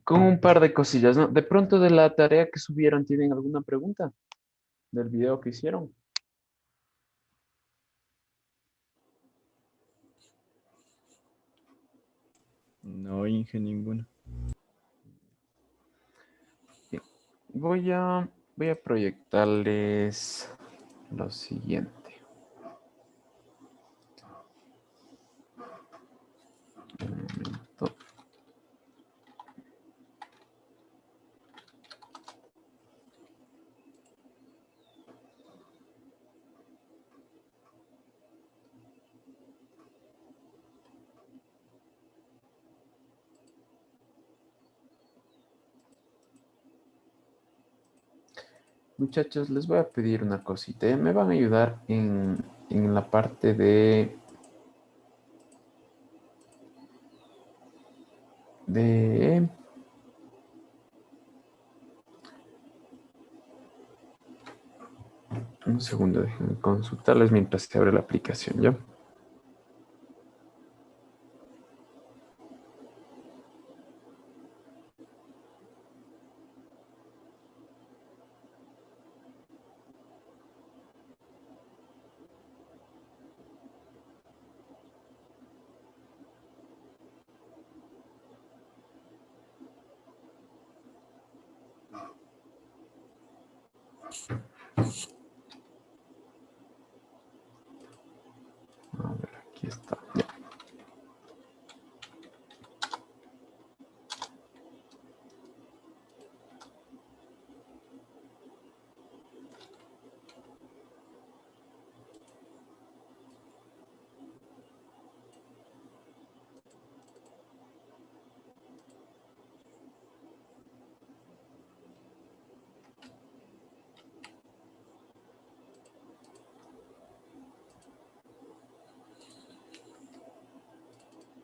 con un par de cosillas, ¿no? De pronto de la tarea que subieron, ¿tienen alguna pregunta del video que hicieron? No, Inge, ninguna. Bien. Voy a proyectarles lo siguiente. Un momento. Muchachos, les voy a pedir una cosita. Me van a ayudar en la parte de... Un segundo, déjenme consultarles mientras se abre la aplicación, ¿ya? A ver, aquí está. Ya.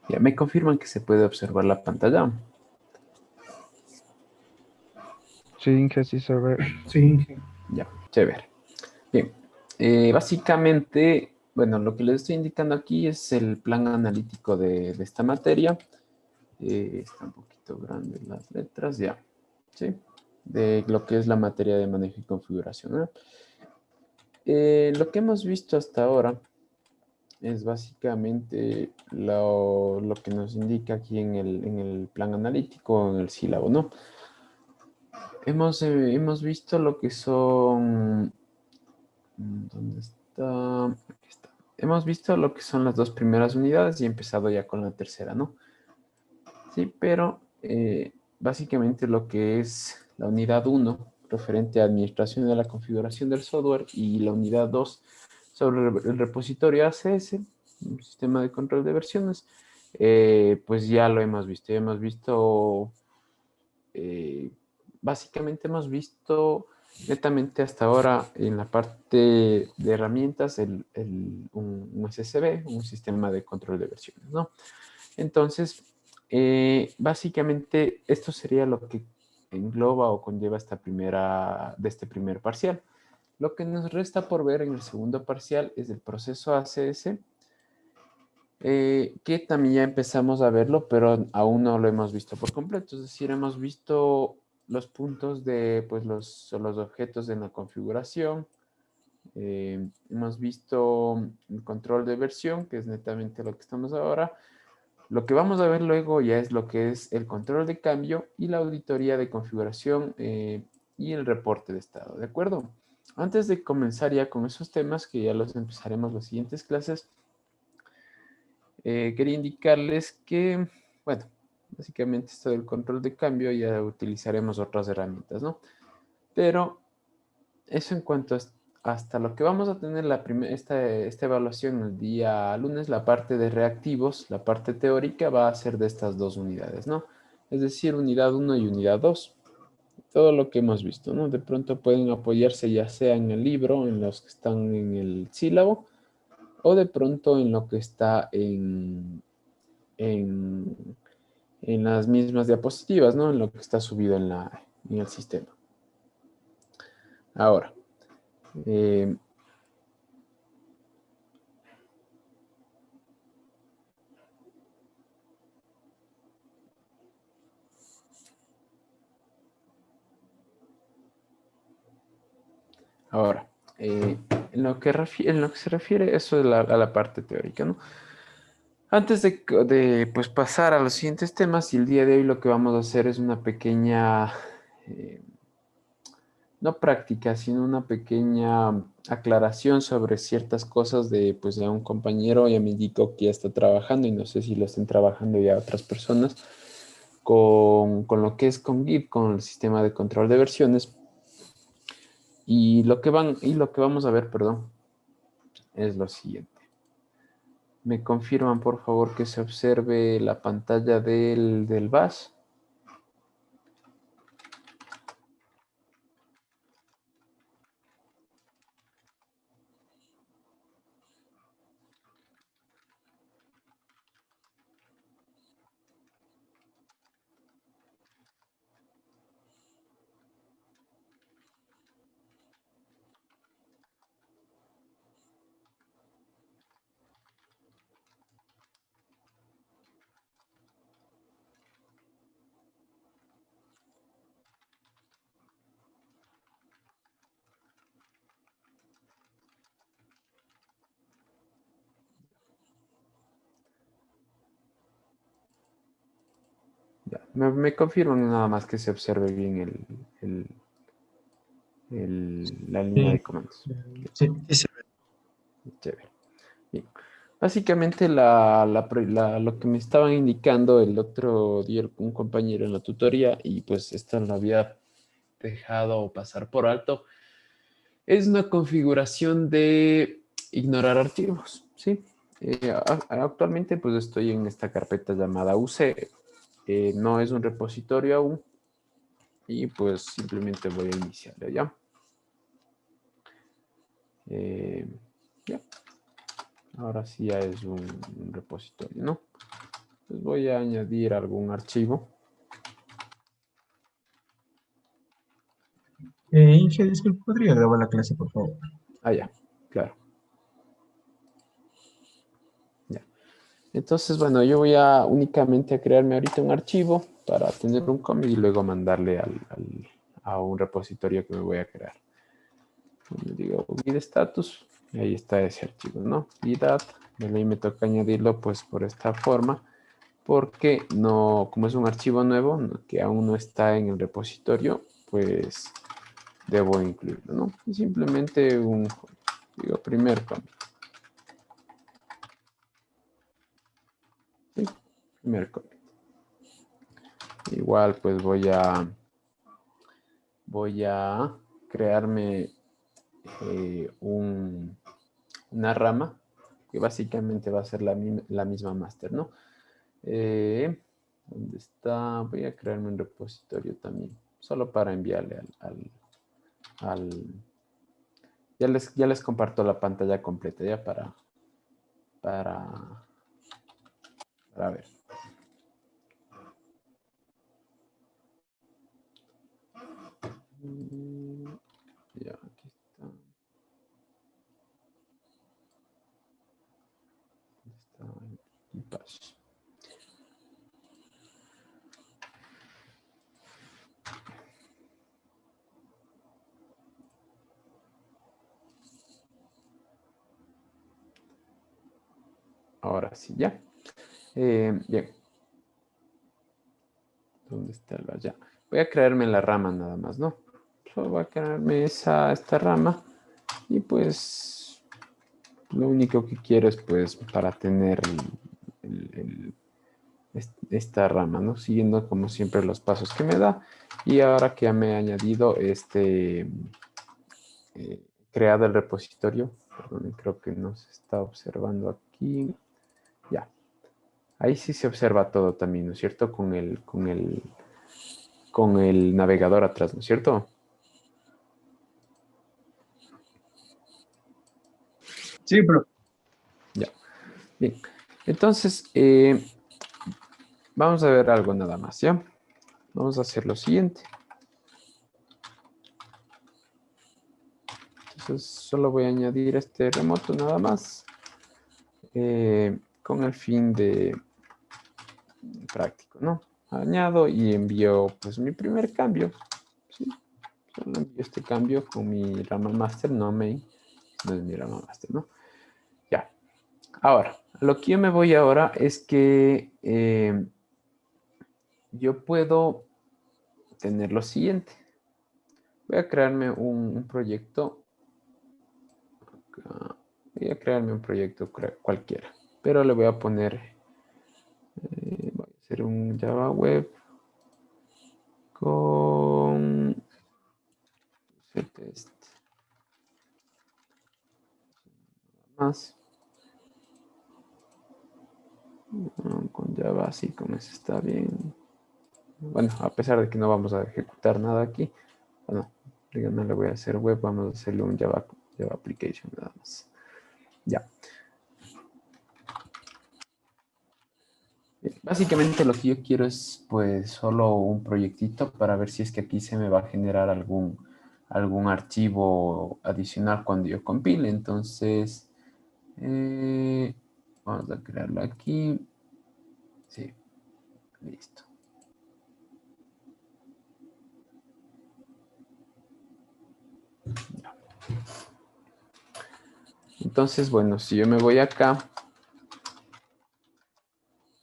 Ya me confirman que se puede observar la pantalla. Sí, Inge, sí se ve. Sí, Ya, chévere. Bien, básicamente, bueno, lo que les estoy indicando aquí es el plan analítico de esta materia. Está un poquito grande las letras, ya, ¿sí? De lo que es la materia de manejo y configuración, ¿no? Lo que hemos visto hasta ahora es básicamente lo que nos indica aquí en el plan analítico, en el sílabo, ¿no? Hemos visto lo que son... ¿Dónde está? Aquí está. Hemos visto lo que son las dos primeras unidades y he empezado ya con la tercera, ¿no? Sí, pero básicamente lo que es la unidad uno referente a administración de la configuración del software, y la unidad 2 sobre el repositorio ACS, un sistema de control de versiones, pues ya lo hemos visto. Ya hemos visto, básicamente hemos visto netamente hasta ahora en la parte de herramientas un SSB, un sistema de control de versiones, ¿no? Entonces, básicamente esto sería lo que engloba o conlleva este primer parcial. Lo que nos resta por ver en el segundo parcial es el proceso ACS, que también ya empezamos a verlo, pero aún no lo hemos visto por completo. Es decir, hemos visto los puntos de pues, los objetos en la configuración. Hemos visto el control de versión, que es netamente lo que estamos ahora. Lo que vamos a ver luego ya es lo que es el control de cambio y la auditoría de configuración, y el reporte de estado, ¿de acuerdo? Antes de comenzar ya con esos temas, que ya los empezaremos las siguientes clases, quería indicarles que, bueno, básicamente esto del control de cambio ya utilizaremos otras herramientas, ¿no? Pero eso en cuanto hasta lo que vamos a tener esta evaluación el día lunes, la parte de reactivos, la parte teórica va a ser de estas dos unidades, ¿no? Es decir, unidad uno y unidad 2. Todo lo que hemos visto, ¿no? De pronto pueden apoyarse ya sea en el libro, en los que están en el sílabo, o de pronto en lo que está en, en las mismas diapositivas, ¿no? En lo que está subido en el sistema. Ahora, eh, Ahora, en lo que se refiere eso a la parte teórica, ¿no? Antes de, pues, pasar a los siguientes temas, y el día de hoy lo que vamos a hacer es una pequeña, eh, no práctica, sino una pequeña aclaración sobre ciertas cosas de, pues, de un compañero. Ya me indicó que ya está trabajando y no sé si lo estén trabajando ya otras personas con lo que es con Git, con el sistema de control de versiones. Y lo que vamos a ver, perdón, es lo siguiente. ¿Me confirman, por favor, que se observe la pantalla del Bash? Ya, me confirman nada más que se observe bien la línea Sí, de comandos. sí, sí se ve. Chévere. Bien. Básicamente lo que me estaban indicando el otro día un compañero en la tutoría, y pues esto lo había dejado pasar por alto, es una configuración de ignorar archivos, ¿sí? Actualmente pues estoy en esta carpeta llamada UC, no es un repositorio aún, y pues simplemente voy a iniciarlo ya. Eh, ya. Ahora sí ya es un repositorio, ¿no? Pues voy a añadir algún archivo. Inge, disculpe, ¿podría grabar la clase, por favor? Ah, ya, claro. Ya. Entonces, bueno, yo voy a únicamente a crearme ahorita un archivo para tener un commit y luego mandarle a un repositorio que me voy a crear. Digo git status, y ahí está ese archivo, ¿no? Git add, de ahí me toca añadirlo pues por esta forma, porque no, como es un archivo nuevo que aún no está en el repositorio, pues debo incluirlo, ¿no? Y simplemente digo, primer commit. ¿Sí? Primer commit. Igual pues voy a crearme una rama que básicamente va a ser la misma master, ¿no? ¿Dónde está? Voy a crearme un repositorio también, solo para enviarle al ya les comparto la pantalla completa ya para ver. Ya, aquí está. Está el Bash. Ahora sí, ya. Bien. ¿Dónde está el Bash? Ya. Voy a crearme la rama nada más, ¿no? Solo voy a crearme esta rama y pues lo único que quiero es pues para tener esta rama, ¿no? Siguiendo como siempre los pasos que me da. Y ahora que ya me he añadido creado el repositorio, perdón, creo que no se está observando aquí. Ya. Ahí sí se observa todo también, ¿no es cierto? Con el navegador atrás, ¿no es cierto? Sí, pero Ya. Bien. Entonces, vamos a ver algo nada más, ¿ya? Vamos a hacer lo siguiente. Entonces, solo voy a añadir este remoto nada más. Con el fin de práctico, ¿no? Añado y envío pues mi primer cambio, ¿sí? Solo envío este cambio con mi rama master, no main. No es mi rama master, ¿no? Ya. Ahora, lo que yo me voy ahora es que yo puedo tener lo siguiente. Voy a crearme un proyecto. Voy a crearme un proyecto cualquiera. Pero le voy a poner, voy a hacer un Java Web con test más. Con Java así como eso está bien. Bueno, a pesar de que no vamos a ejecutar nada aquí. Bueno, no le voy a hacer web, vamos a hacerle un Java application nada más. Ya. Básicamente lo que yo quiero es pues solo un proyectito para ver si es que aquí se me va a generar algún archivo adicional cuando yo compile. Entonces, vamos a crearlo aquí. Sí, listo. Entonces, bueno, si yo me voy acá,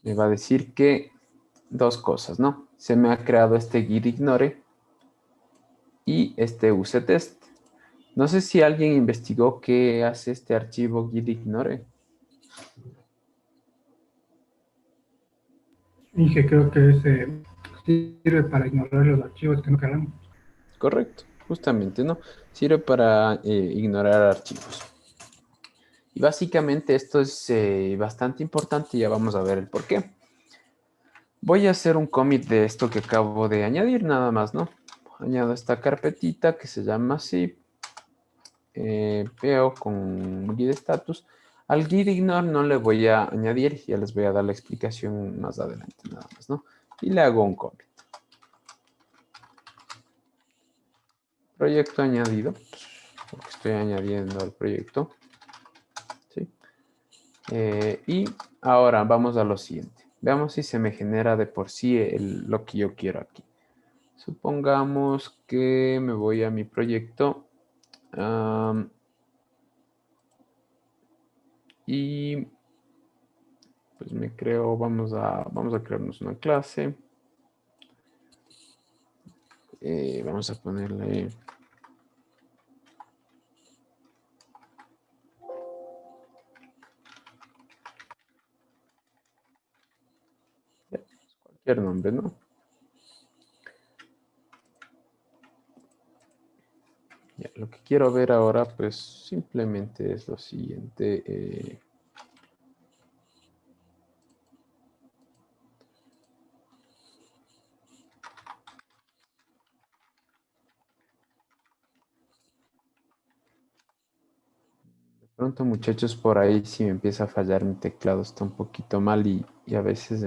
me va a decir que dos cosas, ¿no? Se me ha creado este git ignore y este usetest. No sé si alguien investigó qué hace este archivo git ignore. Inge, creo que ese sirve para ignorar los archivos que no queramos. Correcto, justamente, ¿no? Sirve para ignorar archivos. Y básicamente esto es bastante importante y ya vamos a ver el por qué. Voy a hacer un commit de esto que acabo de añadir, nada más, ¿no? Añado esta carpetita que se llama así. Veo con git status. Al git ignore no le voy a añadir, ya les voy a dar la explicación más adelante, nada más, ¿no? Y le hago un commit. Proyecto añadido, porque estoy añadiendo al proyecto. ¿Sí? Y ahora vamos a lo siguiente. Veamos si se me genera de por sí lo que yo quiero aquí. Supongamos que me voy a mi proyecto y pues me creo, vamos a crearnos una clase. Vamos a ponerle cualquier nombre, ¿no? Ya, lo que quiero ver ahora, pues simplemente es lo siguiente. De pronto, muchachos, por ahí si me empieza a fallar mi teclado, está un poquito mal y a veces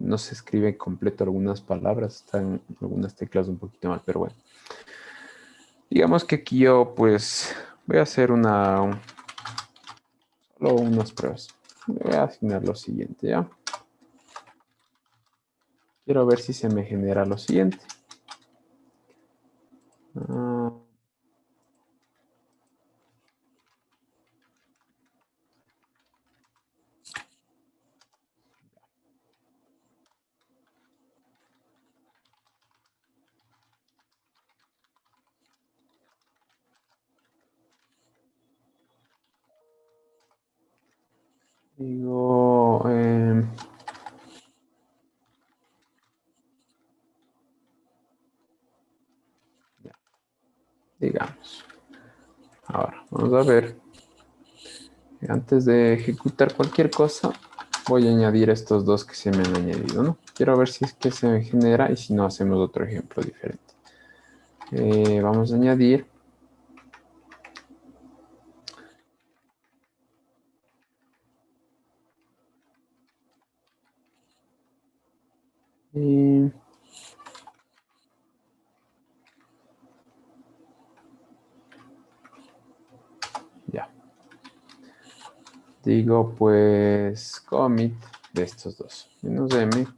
no se escribe completo algunas palabras, están algunas teclas un poquito mal, pero bueno. Digamos que aquí yo pues voy a hacer solo unas pruebas. Voy a asignar lo siguiente, ¿ya? Quiero ver si se me genera lo siguiente. Digo, ya, digamos. Ahora, vamos a ver. Antes de ejecutar cualquier cosa, voy a añadir estos dos que se me han añadido, ¿no? Quiero ver si es que se me genera y si no, hacemos otro ejemplo diferente. Vamos a añadir. Y ya. Digo, pues, commit de estos dos. Menos m.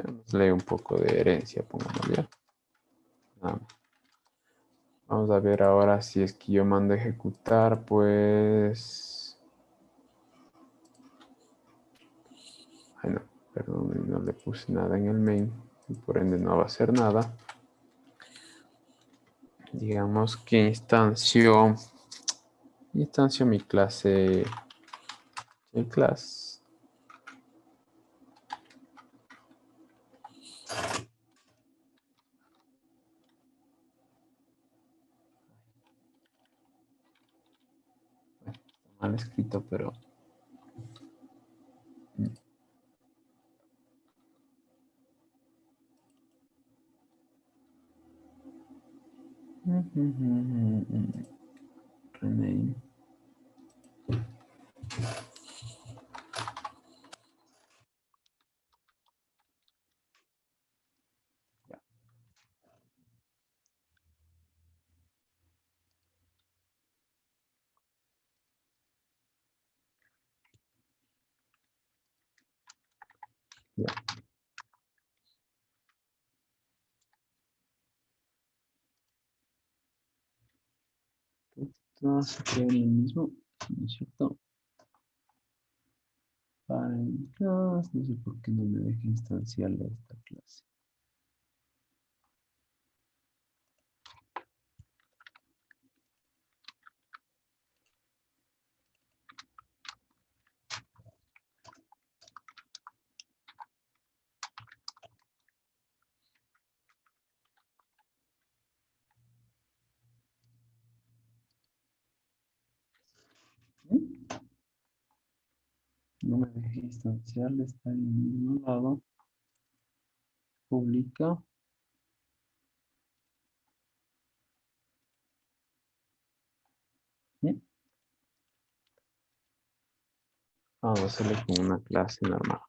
Vamos a démosle un poco de herencia, pongamos ya. Nada más. Vamos a ver ahora si es que yo mando a ejecutar, pues... Ay, no, perdón, no le puse nada en el main, y por ende no va a hacer nada. Digamos que instancio mi clase, el class. Bueno, está mal escrito, pero... Rename. Ya. Esto se queda en el mismo, ¿no es cierto? Para el class, no sé por qué no me deja instanciarle esta clase. No me deja instanciarle, está en el mismo lado. Publica. ¿Sí? Vamos a hacerle con una clase normal.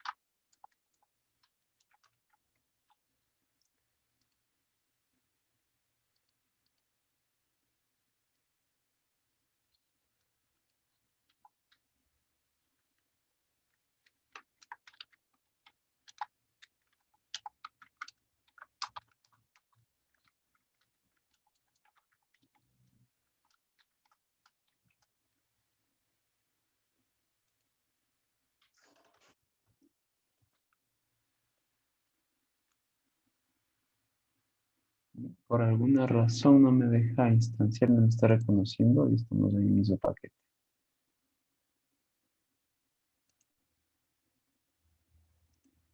Por alguna razón no me deja instanciar, no me está reconociendo y estamos en el mismo paquete.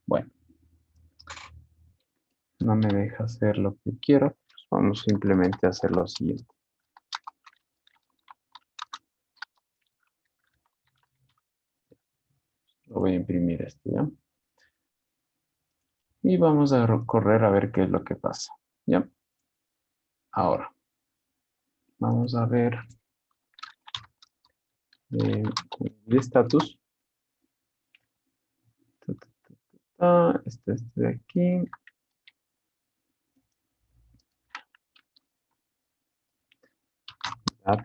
Bueno, no me deja hacer lo que quiero. Pues vamos simplemente a hacer lo siguiente. Lo voy a imprimir esto, ¿ya? Y vamos a correr a ver qué es lo que pasa, ¿ya? Ahora, vamos a ver el estatus. Este de aquí. Ah,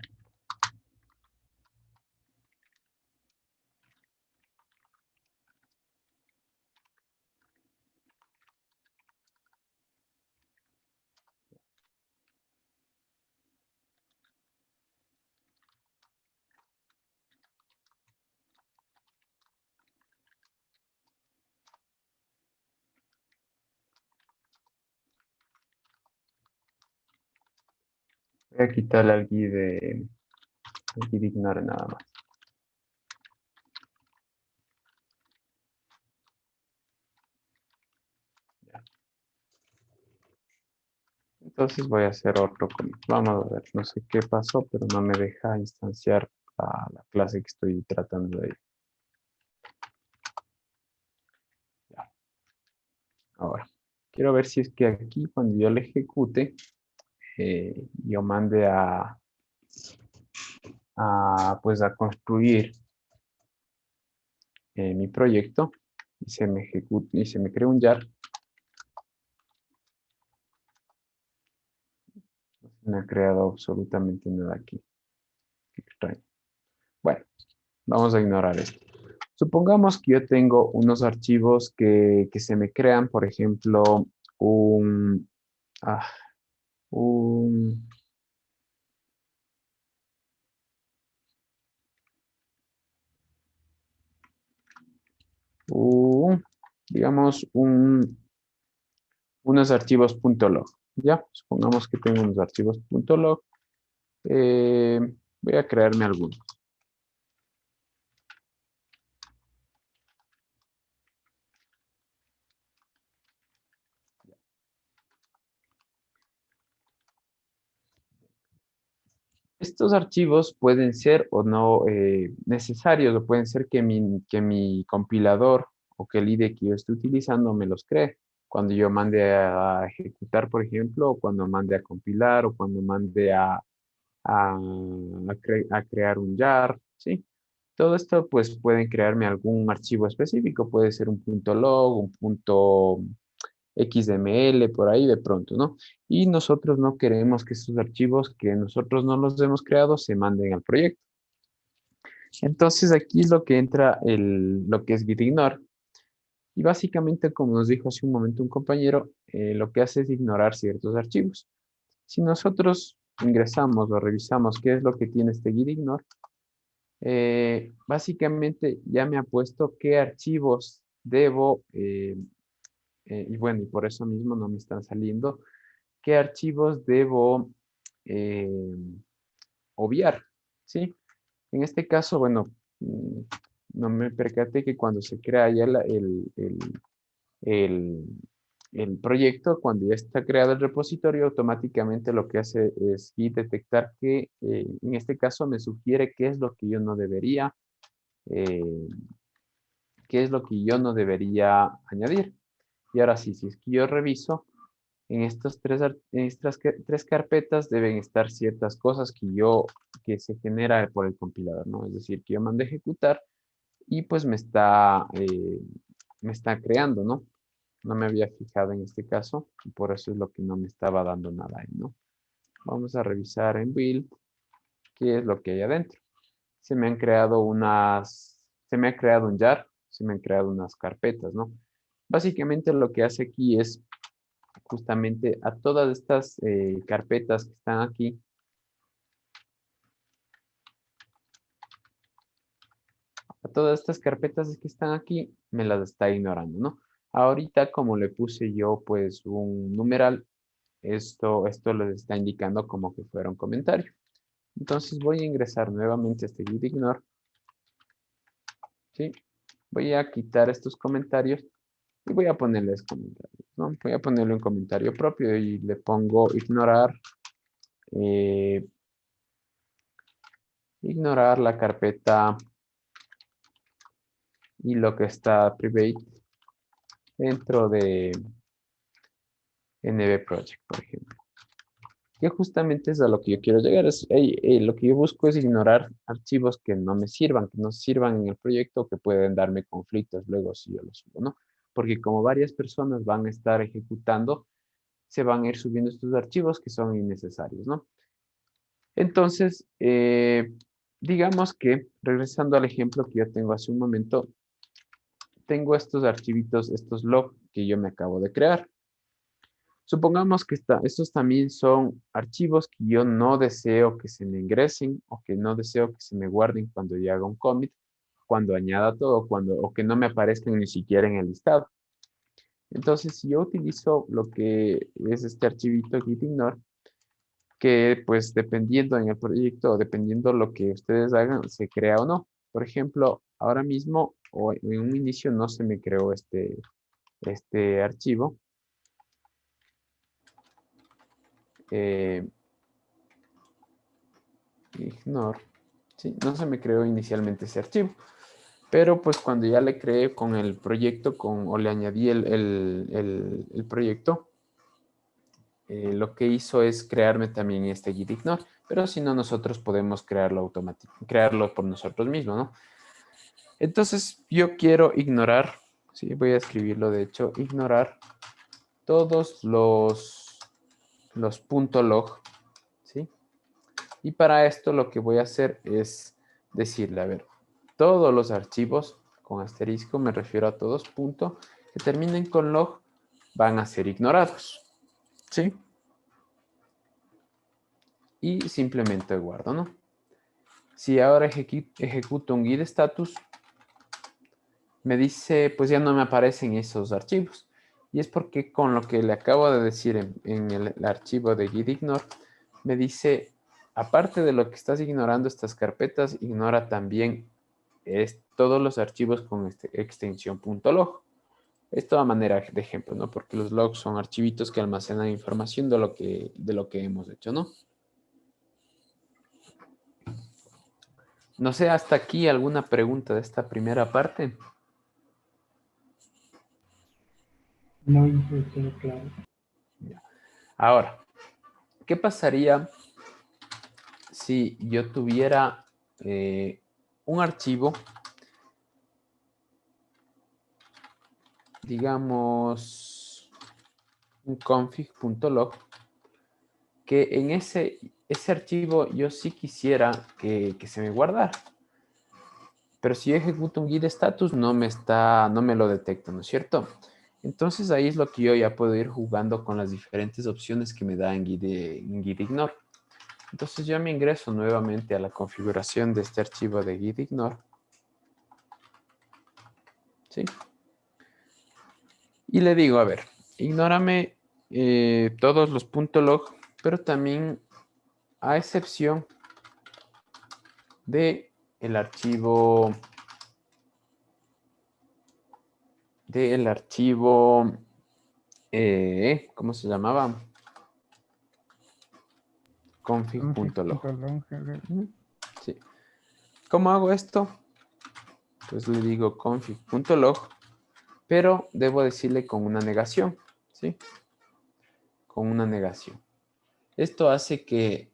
voy a quitarle al guía de ignore nada más. Ya. Entonces voy a hacer otro commit. Vamos a ver, no sé qué pasó, pero no me deja instanciar a la clase que estoy tratando de ir. Ya. Ahora, quiero ver si es que aquí cuando yo le ejecute, yo mande pues a construir mi proyecto y se me ejecute y se me crea un jar. No se me ha creado absolutamente nada aquí. Qué extraño. Bueno, vamos a ignorar esto. Supongamos que yo tengo unos archivos que se me crean, por ejemplo, un, ah, un, digamos, unos archivos .log, ¿ya? Supongamos que tengo unos archivos .log. Voy a crearme algunos. Estos archivos pueden ser o no necesarios, o pueden ser que mi compilador o que el IDE que yo esté utilizando me los cree. Cuando yo mande a ejecutar, por ejemplo, o cuando mande a compilar, o cuando mande a crear un jar, ¿sí? Todo esto, pues, pueden crearme algún archivo específico. Puede ser un .log, un XML, por ahí de pronto, ¿no? Y nosotros no queremos que estos archivos que nosotros no los hemos creado se manden al proyecto. Entonces aquí es lo que entra lo que es gitignore. Y básicamente, como nos dijo hace un momento un compañero, lo que hace es ignorar ciertos archivos. Si nosotros ingresamos o revisamos qué es lo que tiene este gitignore, básicamente ya me ha puesto qué archivos debo, y bueno, y por eso mismo no me están saliendo, qué archivos debo eh, obviar, ¿sí? En este caso, bueno, no me percaté que cuando se crea ya el- el proyecto, cuando ya está creado el repositorio, automáticamente lo que hace es git detectar que, en este caso, me sugiere qué es lo que yo no debería, eh, qué es lo que yo no debería añadir. Y ahora sí, si es que yo reviso, en estas tres carpetas deben estar ciertas cosas que se genera por el compilador, ¿no? Es decir, que yo mando a ejecutar y pues me está creando, ¿no? No me había fijado en este caso y por eso es lo que no me estaba dando nada ahí, ¿no? Vamos a revisar en build qué es lo que hay adentro. Se me ha creado un jar, se me han creado unas carpetas, ¿no? Básicamente lo que hace aquí es justamente a todas estas carpetas que están aquí, a todas estas carpetas que están aquí, me las está ignorando, ¿no? Ahorita, como le puse yo, pues, un numeral, esto les está indicando como que fuera un comentario. Entonces voy a ingresar nuevamente a este git ignore, ¿sí? Voy a quitar estos comentarios y voy a ponerles comentarios, ¿no? Voy a ponerle un comentario propio y le pongo eh, ignorar la carpeta y lo que está private dentro de NB Project, por ejemplo. Que justamente es a lo que yo quiero llegar. Lo que yo busco es ignorar archivos que no me sirvan, que no sirvan en el proyecto, que pueden darme conflictos luego si yo los subo, ¿no? Porque como varias personas van a estar ejecutando, se van a ir subiendo estos archivos que son innecesarios, ¿no? Entonces, digamos que, regresando al ejemplo que yo tengo hace un momento, tengo estos archivitos, estos log que yo me acabo de crear. Supongamos que estos también son archivos que yo no deseo que se me ingresen o que no deseo que se me guarden cuando yo haga un commit, cuando añada todo, o que no me aparezcan ni siquiera en el listado. Entonces, si yo utilizo lo que es este archivito gitignore, que pues dependiendo en el proyecto, dependiendo lo que ustedes hagan, se crea o no. Por ejemplo, ahora mismo o en un inicio no se me creó este archivo. Eh, ignore. Sí, no se me creó inicialmente ese archivo. Pero pues cuando ya le creé con el proyecto, o le añadí el proyecto, lo que hizo es crearme también este gitignore. Pero si no, nosotros podemos crearlo por nosotros mismos, ¿no? Entonces yo quiero ignorar, sí, voy a escribirlo de hecho, ignorar todos los .log, ¿sí? Y para esto lo que voy a hacer es decirle, a ver, todos los archivos con asterisco me refiero a todos, punto, que terminen con log, van a ser ignorados, ¿sí? Y simplemente guardo, ¿no? Si ahora ejecuto un getStatus, me dice, pues ya no me aparecen esos archivos. Y es porque con lo que le acabo de decir en el archivo de gitignore, me dice, aparte de lo que estás ignorando estas carpetas, ignora también todos los archivos con extensión .log. Esto a manera de ejemplo, ¿no? Porque los logs son archivitos que almacenan información de lo que hemos hecho, ¿no? No sé, hasta aquí alguna pregunta de esta primera parte. No, Inge, todo claro. Ahora, ¿qué pasaría si yo tuviera un archivo, digamos, un config.log, que en ese archivo yo sí quisiera que se me guardara? Pero si yo ejecuto un getStatus no me lo detecta, ¿no es cierto? Entonces ahí es lo que yo ya puedo ir jugando con las diferentes opciones que me da en gitignore. Entonces yo me ingreso nuevamente a la configuración de este archivo de gitignore. ¿Sí? Y le digo, a ver, ignórame todos los .log, pero también a excepción de el archivo ¿cómo se llamaba? Config.log. Sí. ¿Cómo hago esto? Pues le digo config.log, pero debo decirle con una negación, ¿sí? Con una negación. Esto hace que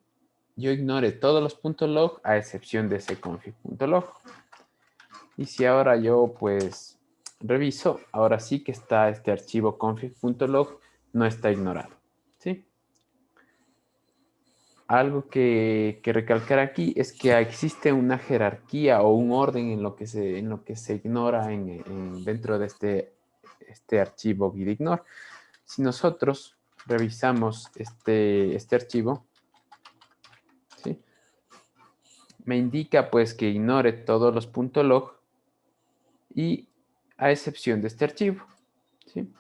yo ignore todos los .log a excepción de ese config.log. Y si ahora yo pues reviso, ahora sí que está este archivo config.log, no está ignorado, ¿sí? Algo que recalcar aquí es que existe una jerarquía o un orden en lo que se ignora dentro de este archivo gitignore. Si nosotros revisamos este archivo, ¿sí? Me indica pues que ignore todos los .log y a excepción de este archivo, ¿sí?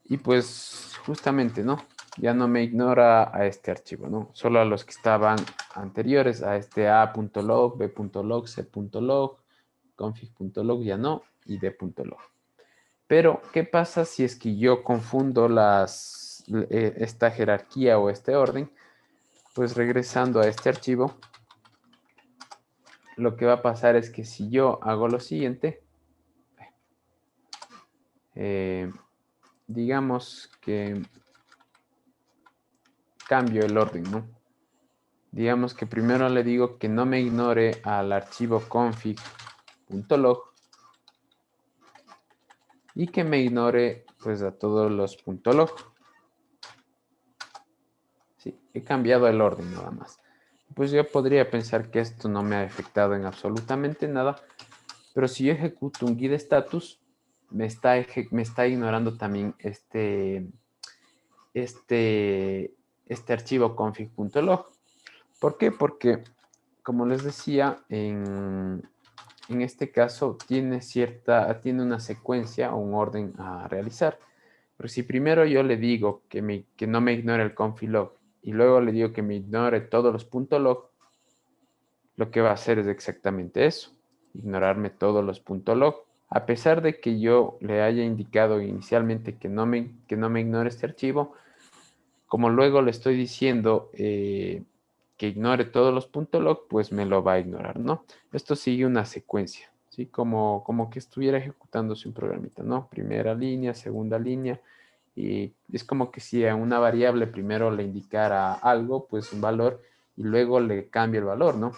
Y pues justamente, ¿no? Ya no me ignora a este archivo, ¿no? Solo a los que estaban anteriores, a este a.log, b.log, c.log, config.log ya no, y d.log. Pero, ¿qué pasa si es que yo confundo esta jerarquía o este orden? Pues regresando a este archivo, lo que va a pasar es que si yo hago lo siguiente, digamos que cambio el orden, ¿no? Digamos que primero le digo que no me ignore al archivo config.log y que me ignore pues a todos los .log. Sí, he cambiado el orden nada más. Pues yo podría pensar que esto no me ha afectado en absolutamente nada, pero si yo ejecuto un getStatus, me está ignorando también este archivo config.log. ¿Por qué? Porque, como les decía, en este caso tiene una secuencia o un orden a realizar. Pero si primero yo le digo que no me ignore el config.log y luego le digo que me ignore todos los .log, lo que va a hacer es exactamente eso, ignorarme todos los .log. A pesar de que yo le haya indicado inicialmente que no me ignore este archivo, como luego le estoy diciendo que ignore todos los .log, pues me lo va a ignorar, ¿no? Esto sigue una secuencia, ¿sí? Como que estuviera ejecutándose un programita, ¿no? Primera línea, segunda línea, y es como que si a una variable primero le indicara algo, pues un valor, y luego le cambia el valor, ¿no?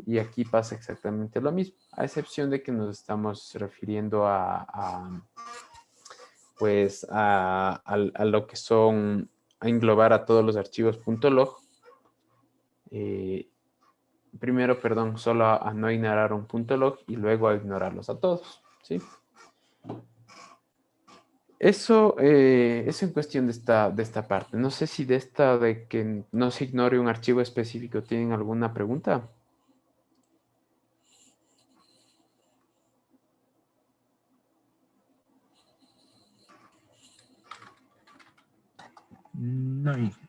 Y aquí pasa exactamente lo mismo, a excepción de que nos estamos refiriendo pues a lo que son, a englobar a todos los archivos .log. primero, perdón, solo a no ignorar un punto log y luego a ignorarlos a todos, ¿sí? Eso en cuestión de esta parte. No sé si de esta de que no se ignore un archivo específico tienen alguna pregunta. No, Inge.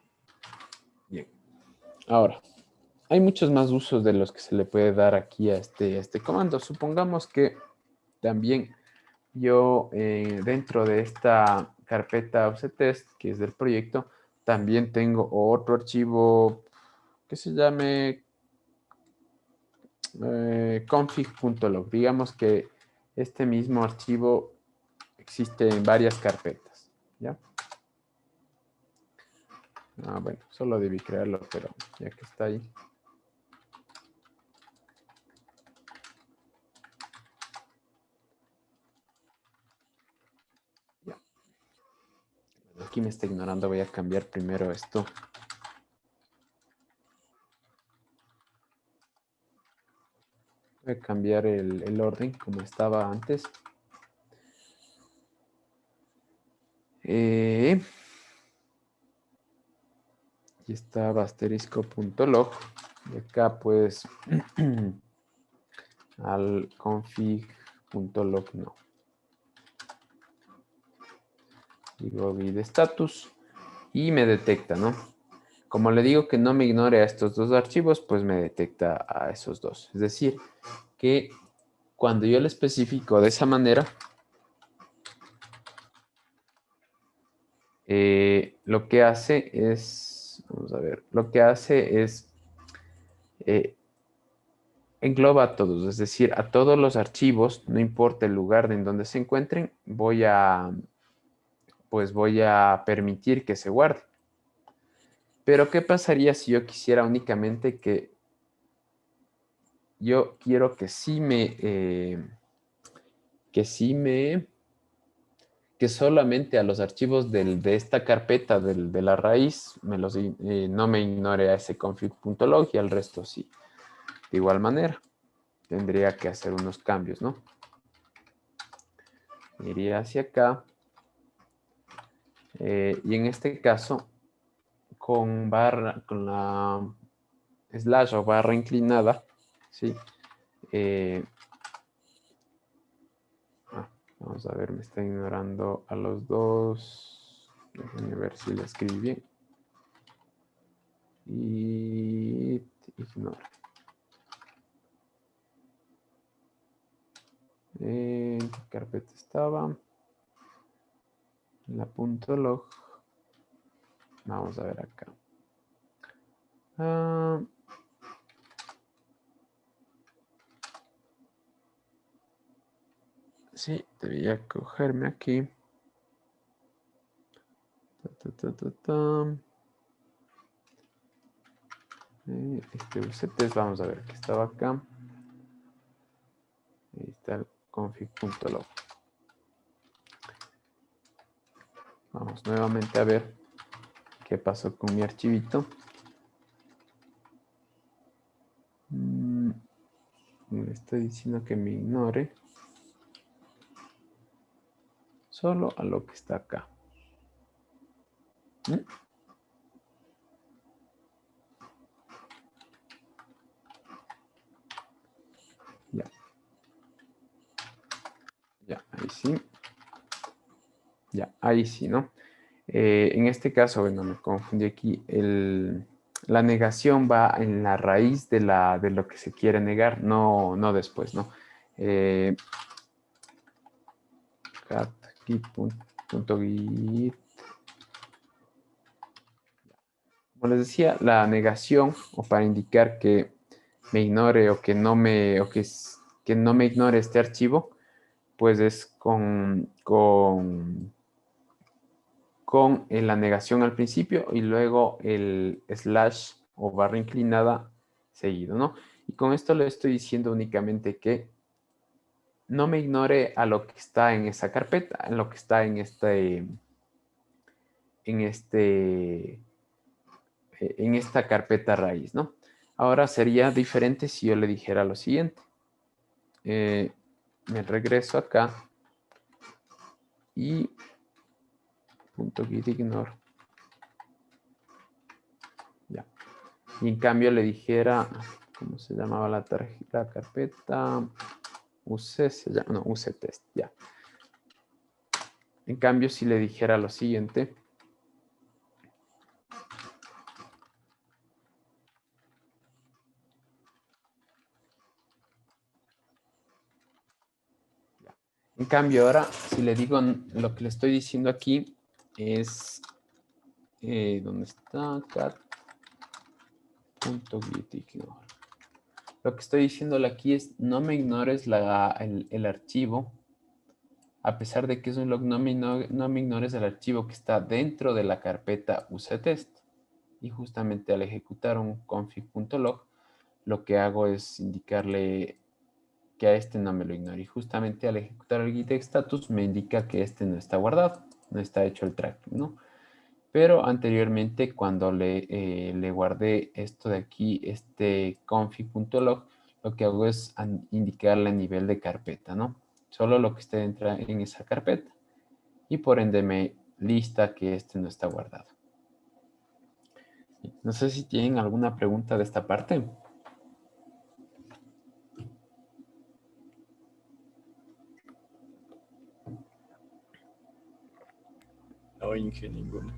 Bien. Ahora, hay muchos más usos de los que se le puede dar aquí a este comando. Supongamos que también yo dentro de esta carpeta offsettest, que es del proyecto, también tengo otro archivo que se llame config.log. Digamos que este mismo archivo existe en varias carpetas, ¿ya? Bueno, solo debí crearlo, pero ya que está ahí. Ya. Aquí me está ignorando, voy a cambiar primero esto. Voy a cambiar el orden como estaba antes. Aquí estaba asterisco.log. Y acá pues al config.log no. Digo de status y me detecta, ¿no? Como le digo que no me ignore a estos dos archivos, pues me detecta a esos dos. Es decir, que cuando yo le especifico de esa manera, lo que hace es, vamos a ver, lo que hace es engloba a todos, es decir, a todos los archivos, no importa el lugar en donde se encuentren, pues voy a permitir que se guarde. Pero ¿qué pasaría si yo quisiera únicamente que yo quiero que que solamente a los archivos de esta carpeta de la raíz no me ignore a ese config.log y al resto sí? De igual manera, tendría que hacer unos cambios, ¿no? Iría hacia acá. Y en este caso, con la slash o barra inclinada, ¿sí? Vamos a ver, me está ignorando a los dos. Déjenme ver si lo escribí bien. Y ignora. ¿En qué carpeta estaba? En la .log. Vamos a ver acá. Sí, debía cogerme aquí. Este UCTS, vamos a ver que estaba acá. Ahí está el config.log. Vamos nuevamente a ver qué pasó con mi archivito. Me está diciendo que me ignore solo a lo que está acá. Ya. Ya, ahí sí. Ya, ahí sí, ¿no? En este caso, bueno, me confundí aquí. La negación va en la raíz de lo que se quiere negar, no después, ¿no? Git. Como les decía, la negación, o para indicar que me ignore o que no me ignore este archivo, pues es con la negación al principio y luego el slash o barra inclinada seguido, ¿no? Y con esto le estoy diciendo únicamente que no me ignore a lo que está en esa carpeta, en lo que está en esta carpeta raíz, ¿no? Ahora sería diferente si yo le dijera lo siguiente. Me regreso acá y .gitignore. Ya. Y en cambio le dijera, ¿cómo se llamaba la carpeta? UC se llama, no, UCTest, ya. En cambio, si le dijera lo siguiente. En cambio, ahora, si le digo lo que le estoy diciendo aquí es, ¿dónde está? cat.gitignore. Lo que estoy diciéndole aquí es, no me ignores el archivo, a pesar de que es un log, no me ignores el archivo que está dentro de la carpeta UCTest. Y justamente al ejecutar un config.log, lo que hago es indicarle que a este no me lo ignore. Y justamente al ejecutar el git status me indica que este no está guardado, no está hecho el tracking, ¿no? Pero anteriormente cuando le guardé esto de aquí, este config.log, lo que hago es indicarle el nivel de carpeta, ¿no? Solo lo que esté dentro en esa carpeta. Y por ende me lista que este no está guardado. No sé si tienen alguna pregunta de esta parte. No, Inge, ninguna.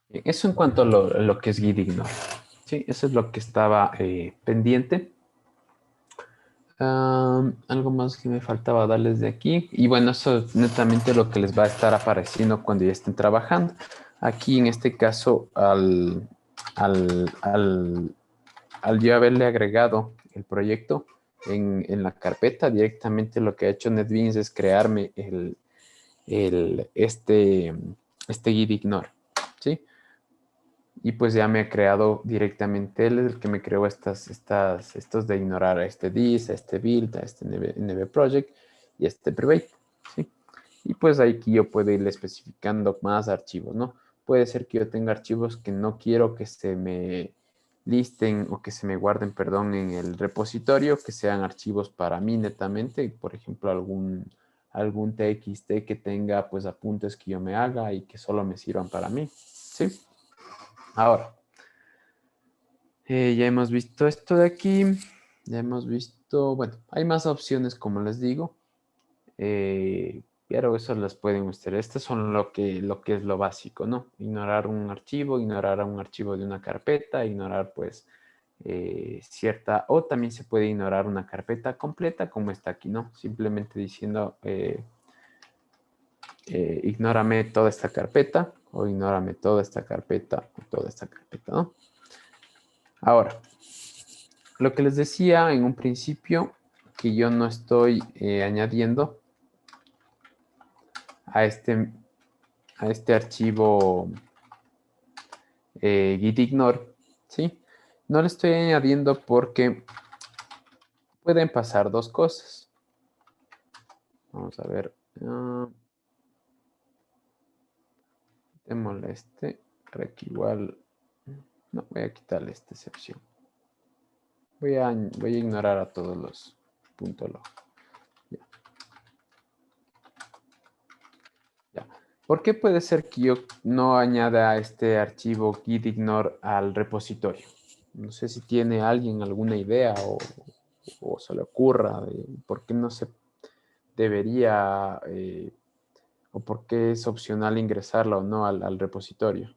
Eso en cuanto a lo que es gitignore. Sí, eso es lo que estaba pendiente. Algo más que me faltaba darles de aquí. Y bueno, eso es netamente lo que les va a estar apareciendo cuando ya estén trabajando. Aquí en este caso, al yo haberle agregado el proyecto en la carpeta, directamente lo que ha hecho NetBeans es crearme este gitignore, ¿sí? Y pues ya me ha creado directamente él, el que me creó estos de ignorar a este dis, a este build, a este nb project y a este private, ¿sí? Y pues ahí que yo puedo ir especificando más archivos, ¿no? Puede ser que yo tenga archivos que no quiero que se me listen o que se me guarden, perdón, en el repositorio, que sean archivos para mí netamente, por ejemplo, algún txt que tenga pues apuntes que yo me haga y que solo me sirvan para mí, ¿sí? Ahora, ya hemos visto esto de aquí, ya hemos visto, bueno, hay más opciones como les digo, pero eso las pueden ustedes, estas son lo que es lo básico, ¿no? Ignorar un archivo de una carpeta, ignorar pues o también se puede ignorar una carpeta completa como está aquí, ¿no? Simplemente diciendo, ignórame toda esta carpeta o ignórame toda esta carpeta o toda esta carpeta, ¿no? Ahora, lo que les decía en un principio, que yo no estoy añadiendo a este archivo gitignore, ¿sí? No le estoy añadiendo porque pueden pasar dos cosas. Vamos a ver. Démosle este, para que igual... No, voy a quitarle esta excepción. Voy a ignorar a todos los .log. Ya. ¿Por qué puede ser que yo no añada este archivo gitignore al repositorio? No sé si tiene alguien alguna idea o se le ocurra de por qué no se debería o por qué es opcional ingresarla o no al repositorio.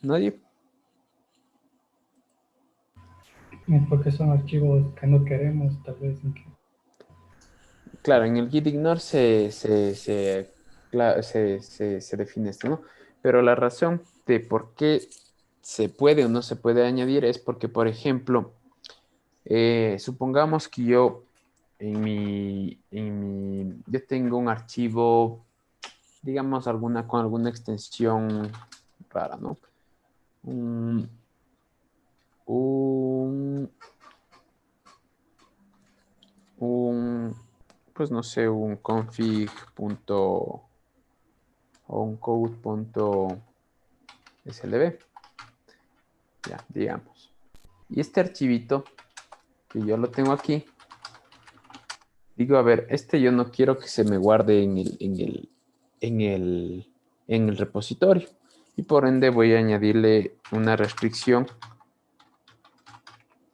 ¿Nadie? Porque son archivos que no queremos, tal vez. Claro, en el gitignore se define esto, ¿no? Pero la razón de por qué se puede o no se puede añadir es porque, por ejemplo, supongamos que yo yo tengo un archivo, digamos, con alguna extensión rara, ¿no? pues no sé, un config. O un code.slb. Ya, digamos. Y este archivito, que yo lo tengo aquí, digo, a ver, este yo no quiero que se me guarde en el repositorio. Y por ende voy a añadirle una restricción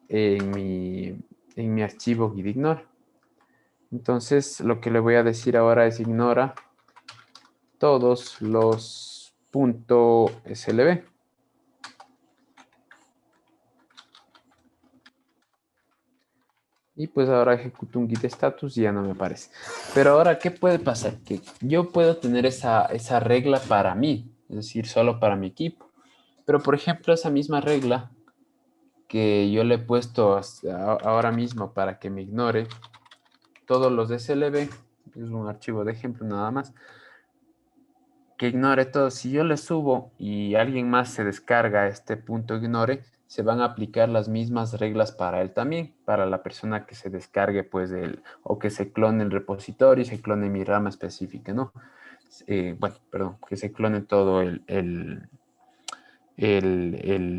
en mi archivo gitignore. Entonces, lo que le voy a decir ahora es ignora todos los .slb. Y pues ahora ejecuto un git status y ya no me aparece. Pero ahora, ¿qué puede pasar? Que yo puedo tener esa regla para mí, es decir, solo para mi equipo. Pero, por ejemplo, esa misma regla que yo le he puesto ahora mismo para que me ignore todos los DSLB, es un archivo de ejemplo nada más, que ignore todo. Si yo le subo y alguien más se descarga este punto ignore, se van a aplicar las mismas reglas para él también, para la persona que se descargue, pues, o que se clone el repositorio y se clone mi rama específica, ¿no? Bueno, perdón, que se clone todo el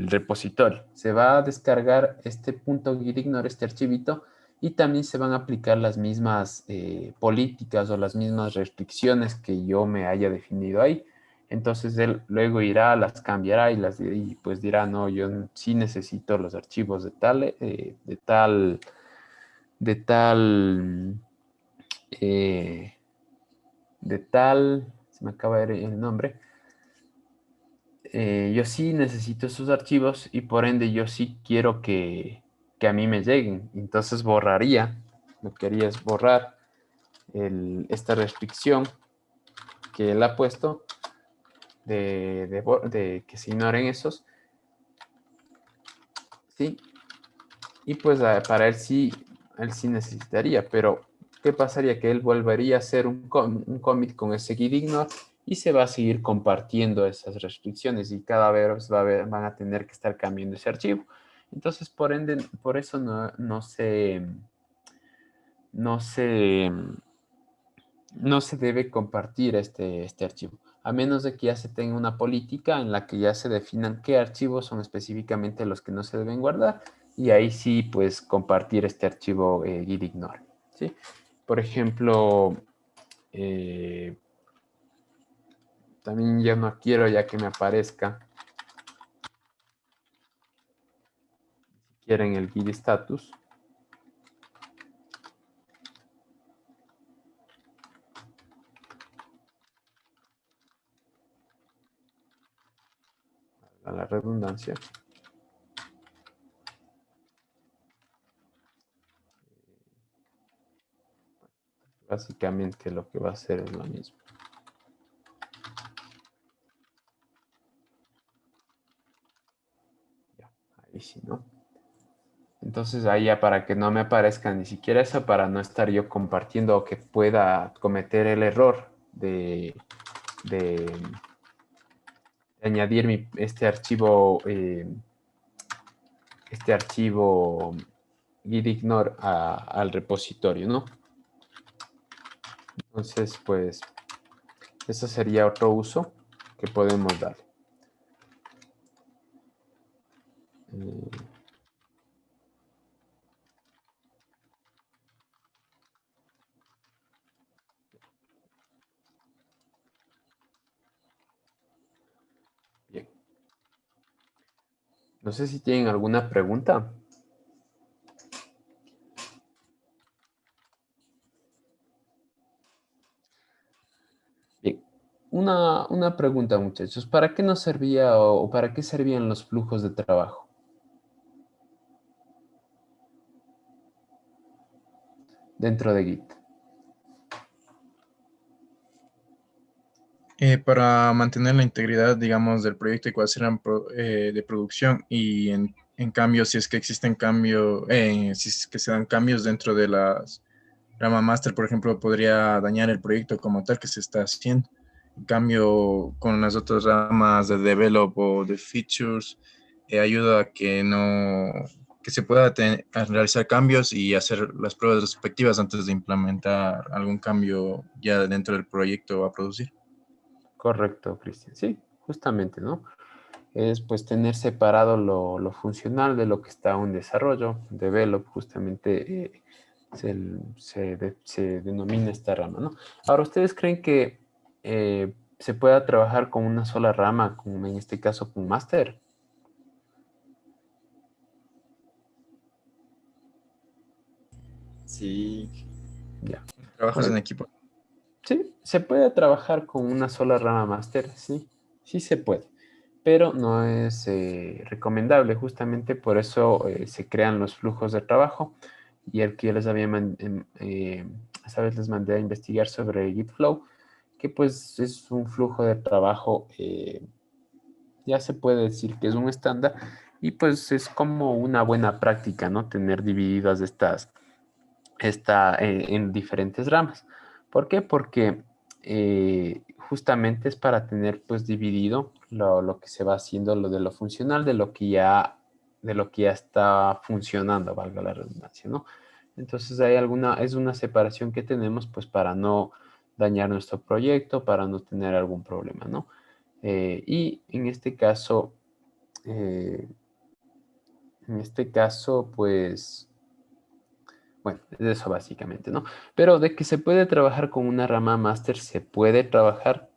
repositorio. Se va a descargar este punto gitignore, este archivito, y también se van a aplicar las mismas políticas o las mismas restricciones que yo me haya definido ahí. Entonces él luego irá, las cambiará y pues dirá, no, yo sí necesito los archivos de tal, eh, se me acaba de ir el nombre. Yo sí necesito esos archivos y por ende yo sí quiero que a mí me lleguen. Entonces borraría, lo que haría es borrar esta restricción que él ha puesto de que se ignoren esos. ¿Sí? Y pues para él sí necesitaría, pero ¿qué pasaría? Que él volvería a hacer un commit con ese gitignore y se va a seguir compartiendo esas restricciones y cada vez van a tener que estar cambiando ese archivo. Entonces, por ende, por eso no se debe compartir este archivo, a menos de que ya se tenga una política en la que ya se definan qué archivos son específicamente los que no se deben guardar, y ahí sí, pues, compartir este archivo gitignore, ¿sí? Por ejemplo, también yo no quiero ya que me aparezca, si quieren, el git status. A la redundancia. Básicamente lo que va a hacer es lo mismo. Ya, ahí sí, ¿no? Entonces ahí ya para que no me aparezca ni siquiera eso, para no estar yo compartiendo o que pueda cometer el error de añadir este archivo gitignore al repositorio, ¿no? Entonces, pues, eso sería otro uso que podemos dar. Bien. No sé si tienen alguna pregunta. Bien. Una pregunta, muchachos. ¿Para qué nos servía o para qué servían los flujos de trabajo dentro de Git? Para mantener la integridad, digamos, del proyecto y cuáles serán de producción y en cambio, si es que existen cambios, si es que se dan cambios dentro de las rama master, por ejemplo, podría dañar el proyecto como tal que se está haciendo. En cambio, con las otras ramas de develop o de features, ayuda a que no, que se pueda a realizar cambios y hacer las pruebas respectivas antes de implementar algún cambio ya dentro del proyecto a producir. Correcto, Cristian. Sí, justamente, ¿no? Es pues tener separado lo funcional de lo que está en desarrollo. Develop justamente se denomina esta rama, ¿no? Ahora, ¿ustedes creen que se pueda trabajar con una sola rama, como en este caso con Master? Sí, Ya. ¿Trabajas en Bueno, equipo? sí, se puede trabajar con una sola rama máster, sí, sí se puede, pero no es recomendable, justamente por eso se crean los flujos de trabajo y el que yo les había, esa vez les mandé a investigar sobre GitFlow, que pues es un flujo de trabajo, ya se puede decir que es un estándar y pues es como una buena práctica, ¿no? Tener divididas en diferentes ramas. ¿Por qué? Porque justamente es para tener pues dividido lo que se va haciendo, lo de lo funcional, de lo que ya está funcionando, valga la redundancia, ¿no? Entonces es una separación que tenemos pues para no dañar nuestro proyecto, para no tener algún problema, ¿no? Y eh, en este caso, pues bueno, es eso básicamente, ¿no? Pero de que se puede trabajar con una rama máster, se puede trabajar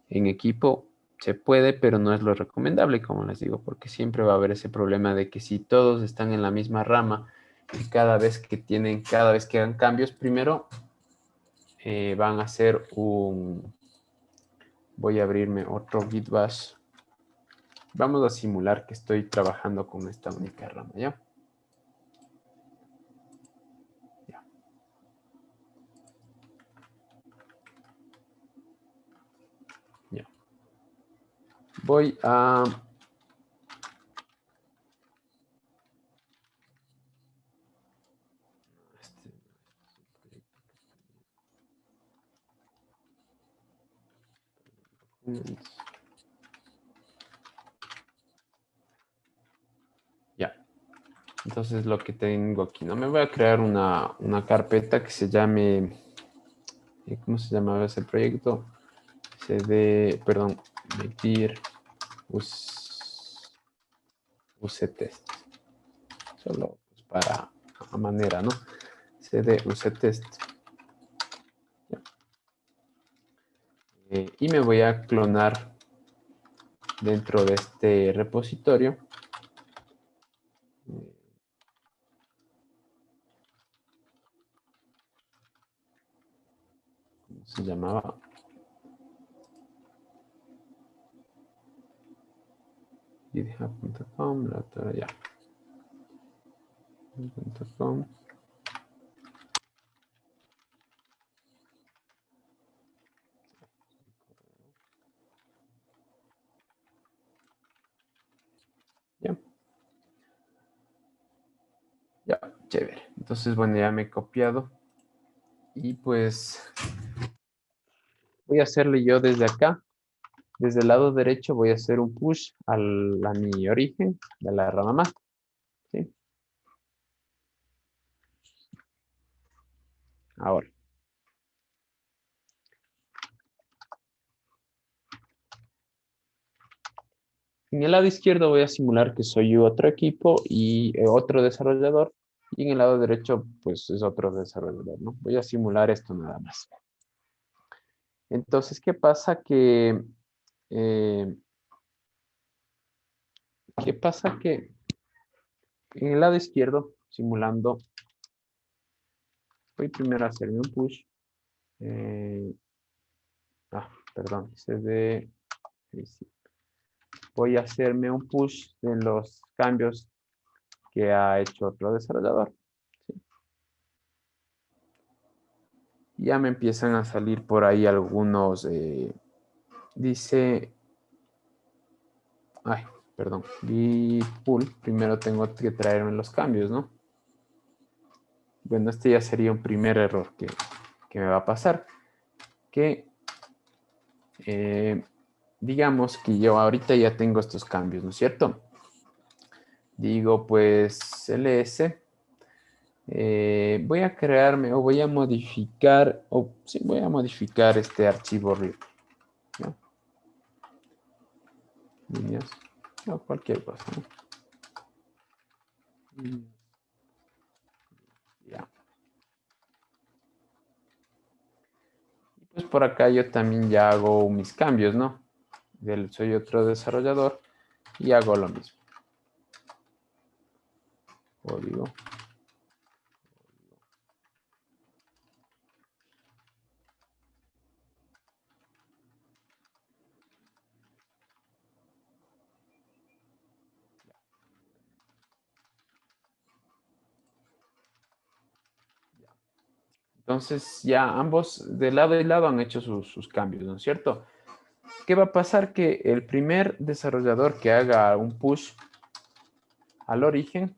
en equipo, se puede, pero no es lo recomendable, como les digo, porque siempre va a haber ese problema de que si todos están en la misma rama y cada vez que hagan cambios, primero van a hacer voy a abrirme otro Git Bash. Vamos a simular que estoy trabajando con esta única rama, ¿ya? Ya. Voy a ya. Entonces lo que tengo aquí, ¿no? Me voy a crear una carpeta que se llame, ¿cómo se llamaba ese proyecto? Perdón, medir usetest. Solo pues, para a manera, ¿no? cd usetest. Y me voy a clonar dentro de este repositorio. ¿Cómo se llamaba? github.com, ya. .com. Ya, ya, chévere. Entonces, bueno, ya me he copiado. Y pues voy a hacerle yo desde acá. Desde el lado derecho voy a hacer un push a mi origen de la rama master. ¿Sí? Ahora. En el lado izquierdo voy a simular que soy otro equipo y otro desarrollador. Y en el lado derecho, pues es otro desarrollador, ¿no? Voy a simular esto nada más. Entonces, eh, ¿qué pasa que en el lado izquierdo, simulando, voy primero a hacerme un push. eh, perdón, voy a hacerme un push de los cambios que ha hecho otro desarrollador. ¿Sí? Ya me empiezan a salir por ahí algunos, dice, ay, perdón, git pull, primero tengo que traerme los cambios, ¿no? Bueno, este ya sería un primer error que me va a pasar, que digamos que yo ahorita ya tengo estos cambios, ¿no es cierto? digo pues ls. Voy a crearme o voy a modificar, o sí, voy a modificar este archivo README, ¿no? Líneas, o cualquier cosa, ¿no? Ya. Y pues por acá yo también ya hago mis cambios, ¿no? Soy otro desarrollador y hago lo mismo. Código. Entonces ya ambos de lado y lado han hecho sus cambios, ¿no es cierto? ¿Qué va a pasar? Que el primer desarrollador que haga un push al origen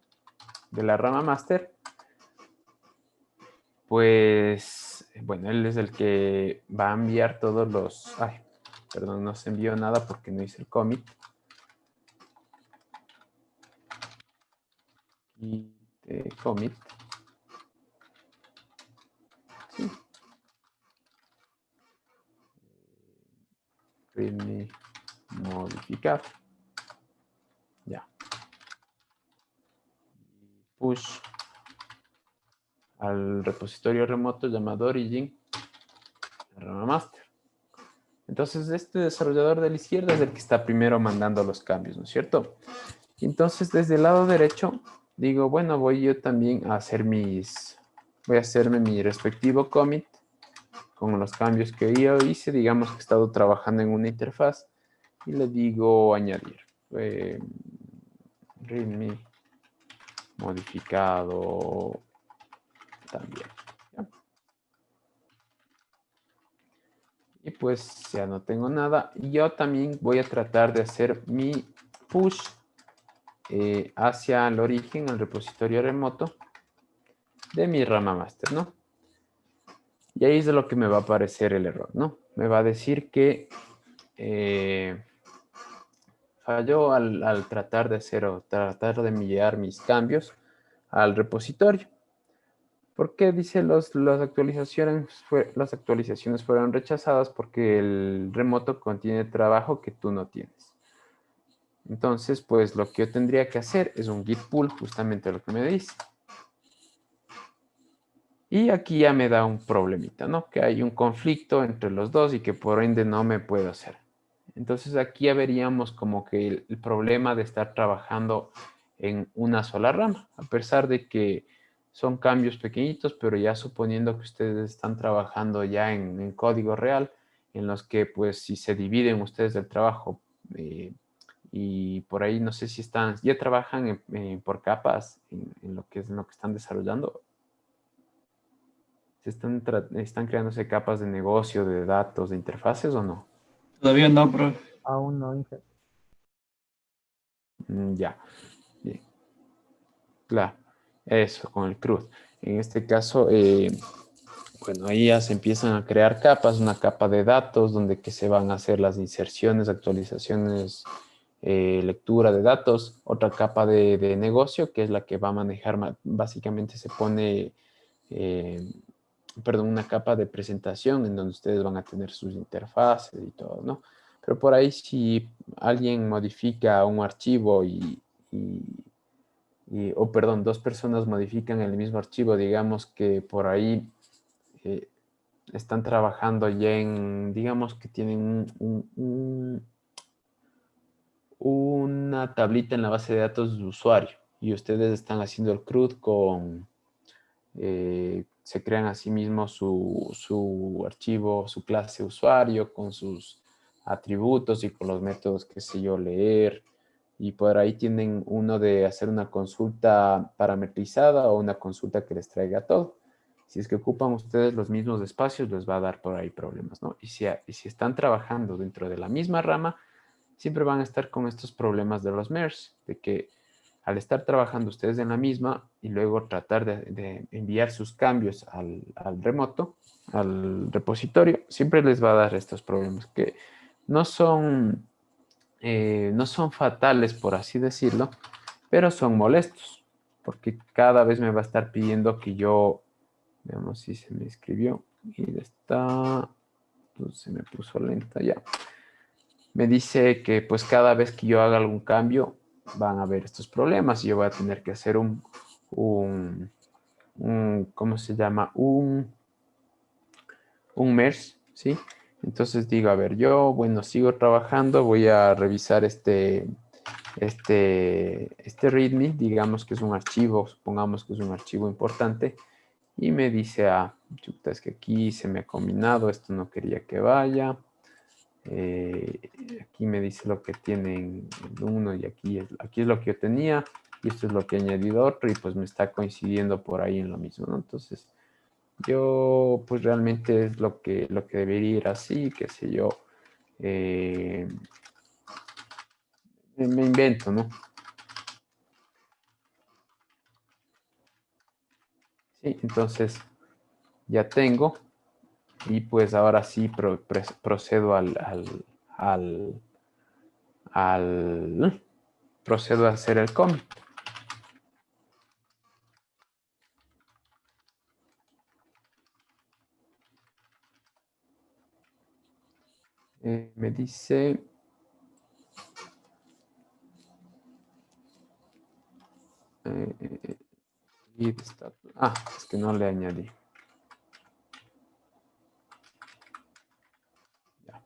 de la rama master, pues, bueno, él es el que va a enviar todos los... Ay, perdón, no se envió nada porque no hice el commit. Y commit. Sí. README modificar. Ya. Push al repositorio remoto llamado origin, la rama master. Entonces, este desarrollador de la izquierda es el que está primero mandando los cambios, ¿no es cierto? Y entonces, desde el lado derecho, digo, bueno, voy yo también a hacer voy a hacerme mi respectivo commit con los cambios que yo hice. Digamos que he estado trabajando en una interfaz y le digo añadir. README modificado también. ¿Ya? Y pues ya no tengo nada. Y yo también voy a tratar de hacer mi push hacia el origen, al repositorio remoto de mi rama master, ¿no? Y ahí es de lo que me va a aparecer el error, ¿no? Me va a decir que falló al tratar de hacer o tratar de enviar mis cambios al repositorio. ¿Por qué dice las actualizaciones fueron rechazadas? Porque el remoto contiene trabajo que tú no tienes. Entonces, pues lo que yo tendría que hacer es un git pull, justamente lo que me dice. Y aquí ya me da un problemita, ¿no? Que hay un conflicto entre los dos y que por ende no me puedo hacer. Entonces aquí ya veríamos como que el problema de estar trabajando en una sola rama, a pesar de que son cambios pequeñitos, pero ya suponiendo que ustedes están trabajando ya en código real, en los que pues si se dividen ustedes el trabajo y por ahí no sé si ya trabajan por capas en lo que están desarrollando. ¿Están creándose capas de negocio, de datos, de interfaces o no? Todavía no, profe. Aún no, Inge. Ya, bien. Claro, eso, con el CRUD. En este caso, bueno, ahí ya se empiezan a crear capas, una capa de datos donde que se van a hacer las inserciones, actualizaciones, lectura de datos, otra capa de negocio que es la que va a manejar, básicamente se pone, perdón, una capa de presentación en donde ustedes van a tener sus interfaces y todo, ¿no? Pero por ahí si alguien modifica un archivo o perdón, dos personas modifican el mismo archivo, digamos que por ahí están trabajando ya digamos que tienen una tablita en la base de datos de usuario y ustedes están haciendo el CRUD se crean a sí mismos su archivo, su clase usuario con sus atributos y con los métodos, qué sé yo, leer. Y por ahí tienen uno de hacer una consulta parametrizada o una consulta que les traiga todo. Si es que ocupan ustedes los mismos espacios, les va a dar por ahí problemas, ¿no? Y si están trabajando dentro de la misma rama, siempre van a estar con estos problemas de los MERS, de que al estar trabajando ustedes en la misma y luego tratar de enviar sus cambios al remoto, al repositorio, siempre les va a dar estos problemas que no son fatales, por así decirlo, pero son molestos, porque cada vez me va a estar pidiendo que yo, veamos si se me escribió, y está, pues se me puso lenta ya. Me dice que pues cada vez que yo haga algún cambio, van a haber estos problemas y yo voy a tener que hacer ¿cómo se llama? Un merge, ¿sí? Entonces digo, a ver, yo, bueno, sigo trabajando, voy a revisar este README, digamos que es un archivo, supongamos que es un archivo importante, y me dice, chuta, es que aquí se me ha combinado, esto no quería que vaya. Aquí me dice lo que tienen el uno y aquí es lo que yo tenía y esto es lo que he añadido otro y pues me está coincidiendo por ahí en lo mismo, ¿no? Entonces yo pues realmente es lo que debería ir así, qué sé yo, me invento, ¿no? Sí, entonces ya tengo y pues ahora sí procedo procedo a hacer el commit. Me dice es que no le añadí. Ya.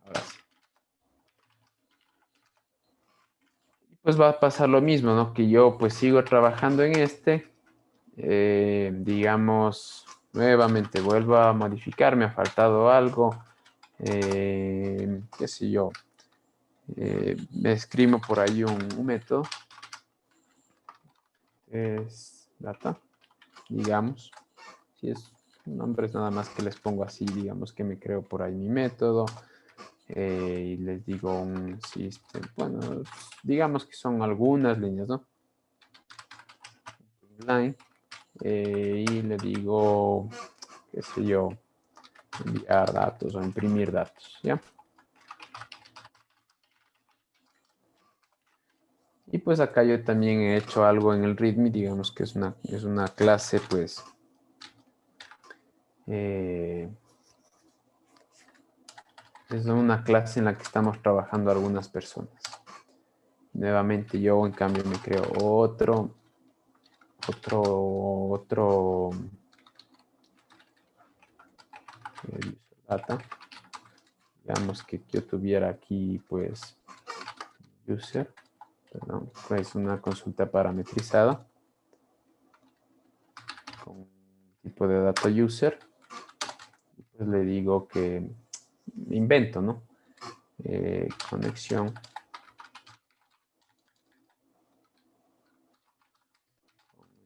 Ahora sí. Y pues va a pasar lo mismo, ¿no? Que yo pues sigo trabajando en digamos, nuevamente vuelvo a modificar, me ha faltado algo, qué sé yo, me escribo por ahí un método, es data, digamos, si es nombres nada más que les pongo así, digamos que me creo por ahí mi método, y les digo un system, bueno, digamos que son algunas líneas, ¿no? Line, y le digo, qué sé yo, enviar datos o imprimir datos, ¿ya? Y pues acá yo también he hecho algo en el README, digamos que es una clase, pues, es una clase en la que estamos trabajando algunas personas. Nuevamente yo, en cambio, me creo otro data. Digamos que yo tuviera aquí, pues, user, perdón, pues una consulta parametrizada con tipo de data user. Y pues le digo que invento, ¿no? Conexión.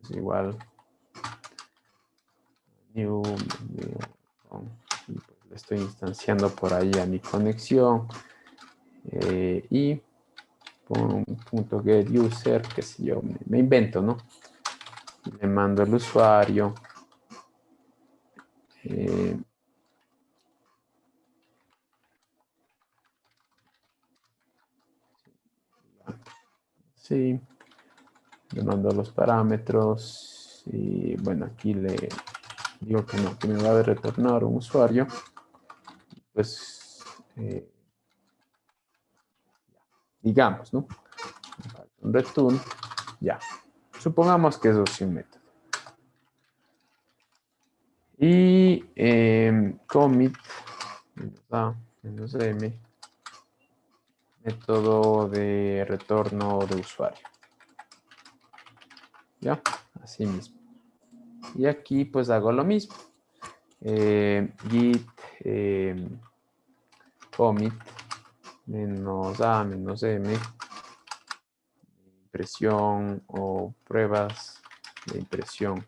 Es igual new, y pues le estoy instanciando por ahí a mi conexión y pongo un punto get user, que si yo me invento, ¿no? Le mando el usuario. Sí, le mando los parámetros y bueno, aquí le digo que no, que me va a retornar un usuario. Pues digamos, ¿no? Un return, ya. Supongamos que eso es un método. Y commit -m, método de retorno de usuario. ¿Ya? Así mismo. Y aquí pues hago lo mismo. Git commit -a -m, impresión o pruebas de impresión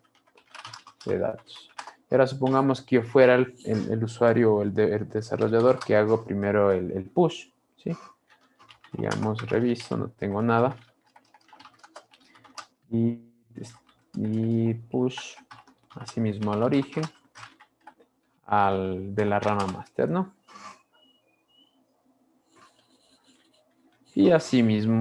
de datos. Y ahora supongamos que yo fuera el usuario o el desarrollador que hago primero el push, ¿sí? Digamos, reviso, no tengo nada. Y push, así mismo al origen, de la rama master, ¿no? Y así mismo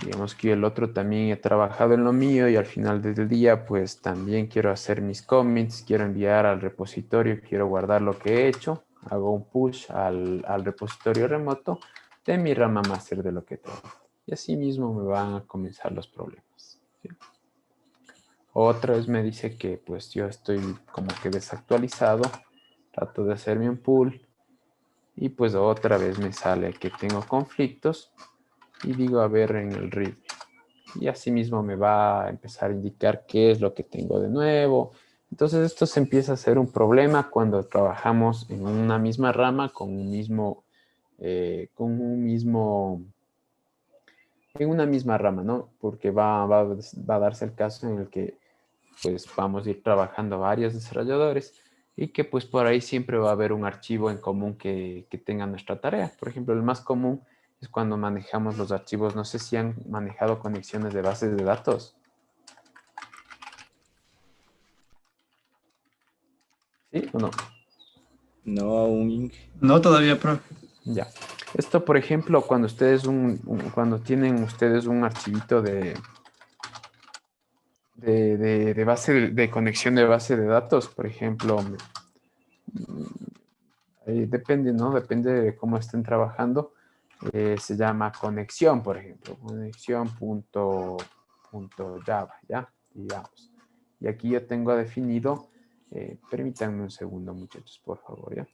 Digamos que el otro también he trabajado en lo mío y al final del día pues también quiero hacer mis commits, quiero enviar al repositorio, quiero guardar lo que he hecho, hago un push al repositorio remoto de mi rama master de lo que tengo. Y así mismo me van a comenzar los problemas. ¿Sí? Otra vez me dice que pues yo estoy como que desactualizado, trato de hacerme un pull y pues otra vez me sale que tengo conflictos y digo a ver en el read. Y así mismo me va a empezar a indicar qué es lo que tengo de nuevo. Entonces esto se empieza a ser un problema cuando trabajamos en una misma rama en una misma rama, ¿no? Porque va a darse el caso en el que pues vamos a ir trabajando varios desarrolladores y que pues por ahí siempre va a haber un archivo en común que tenga nuestra tarea. Por ejemplo, el más común es cuando manejamos los archivos. No sé si han manejado conexiones de bases de datos. ¿Sí o no? No aún, Inge. No todavía, profe. Ya. Esto, por ejemplo, cuando ustedes cuando tienen ustedes un archivito de base de conexión de base de datos, por ejemplo, depende, ¿no? Depende de cómo estén trabajando. Se llama conexión, por ejemplo, conexión.java, ¿ya? Digamos. Y aquí yo tengo definido, permítanme un segundo, muchachos, por favor, ¿ya?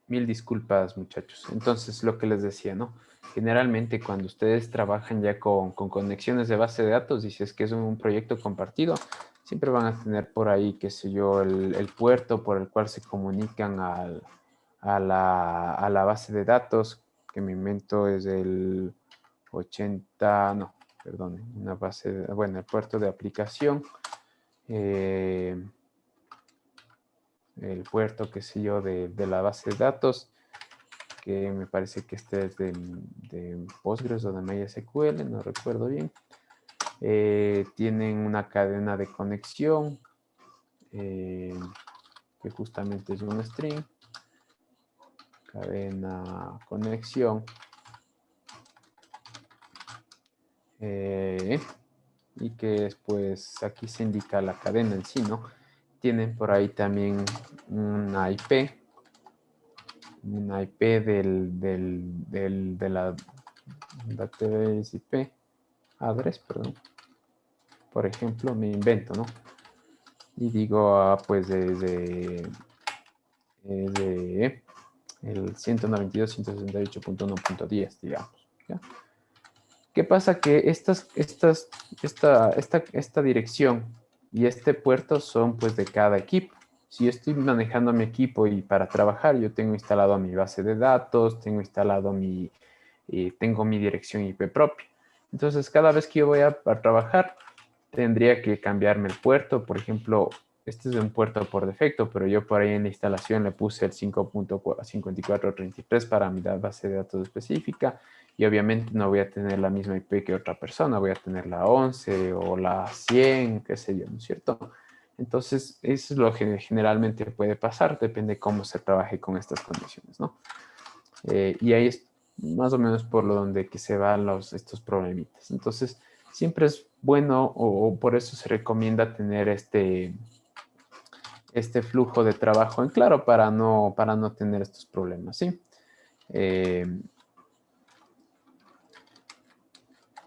Mil disculpas, muchachos. Entonces, lo que les decía, ¿no? Generalmente, cuando ustedes trabajan ya con conexiones de base de datos, y si es que es un proyecto compartido, siempre van a tener por ahí, qué sé yo, el puerto por el cual se comunican a la base de datos, que me invento es el 80, no, perdón, una bueno, el puerto de aplicación, el puerto, qué sé yo, de la base de datos, que me parece que este es de Postgres o de MySQL, no recuerdo bien. Tienen una cadena de conexión, que justamente es un string, cadena conexión, y que después aquí se indica la cadena en sí, ¿no? Tienen por ahí también una IP, de la database IP, address, perdón. Por ejemplo, me invento, ¿no? Y digo, pues desde el 192.168.1.10, digamos. ¿Ya? ¿Qué pasa? Que esta dirección y este puerto son pues de cada equipo. Si yo estoy manejando mi equipo y para trabajar yo tengo instalado mi base de datos, tengo instalado tengo mi dirección IP propia. Entonces cada vez que yo voy a trabajar tendría que cambiarme el puerto. Por ejemplo, este es un puerto por defecto, pero yo por ahí en la instalación le puse el 5.5433 para mi base de datos específica y obviamente no voy a tener la misma IP que otra persona, voy a tener la 11 o la 100, qué sé yo, ¿no es cierto? Entonces, eso es lo que generalmente puede pasar, depende cómo se trabaje con estas condiciones, ¿no? Y ahí es más o menos por lo donde que se van estos problemitas. Entonces, siempre es bueno o por eso se recomienda tener este flujo de trabajo en claro para no tener estos problemas, ¿sí?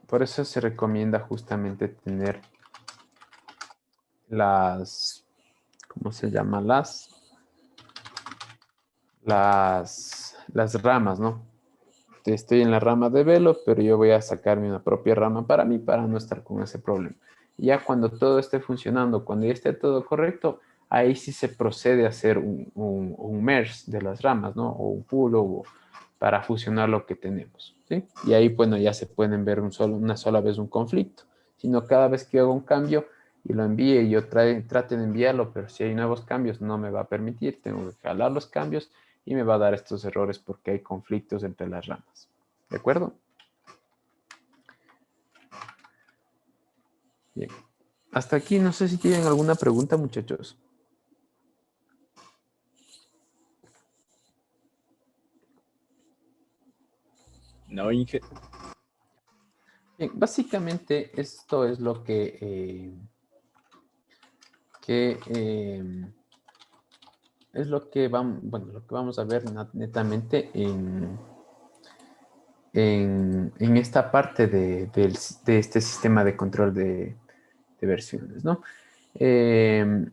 Por eso se recomienda justamente tener ¿cómo se llama? Las ramas, ¿no? estoy en la rama de Velo, pero yo voy a sacarme una propia rama para mí, para no estar con ese problema. Y ya cuando todo esté funcionando, cuando ya esté todo correcto, ahí sí se procede a hacer un merge de las ramas, ¿no? O un pool o para fusionar lo que tenemos, ¿sí? Y ahí, bueno, ya se pueden ver una sola vez un conflicto, sino cada vez que hago un cambio y lo envíe y yo trate de enviarlo, pero si hay nuevos cambios no me va a permitir, tengo que jalar los cambios y me va a dar estos errores porque hay conflictos entre las ramas. ¿De acuerdo? Bien. Hasta aquí, no sé si tienen alguna pregunta, muchachos. No, Inge. Bien, básicamente esto es lo es lo que vamos, bueno, lo que vamos a ver netamente en esta parte de este sistema de control de versiones, ¿no? En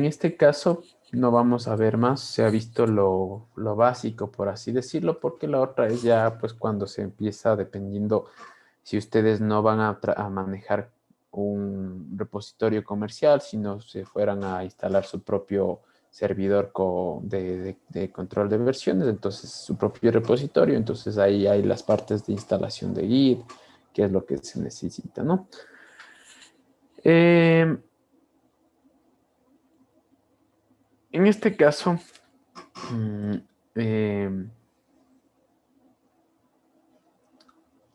este caso no vamos a ver más, se ha visto lo básico, por así decirlo, porque la otra es ya pues cuando se empieza dependiendo si ustedes no van a manejar un repositorio comercial, sino se fueran a instalar su propio servidor de control de versiones, entonces su propio repositorio, entonces ahí hay las partes de instalación de Git, que es lo que se necesita, ¿no? En este caso,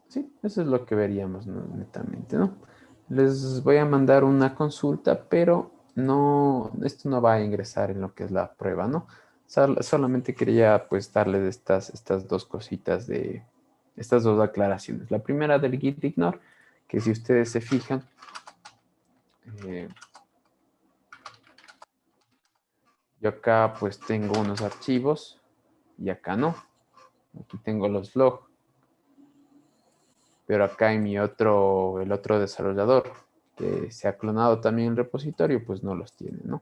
sí, eso es lo que veríamos, ¿no? Netamente, ¿no? Les voy a mandar una consulta, pero no, esto no va a ingresar en lo que es la prueba, ¿no? Solamente quería pues darles estas dos cositas estas dos aclaraciones. La primera del git ignore, que si ustedes se fijan, eh, yo acá pues tengo unos archivos y acá no. Aquí tengo los logs. Pero acá en el otro desarrollador que se ha clonado también el repositorio, pues no los tiene, ¿no?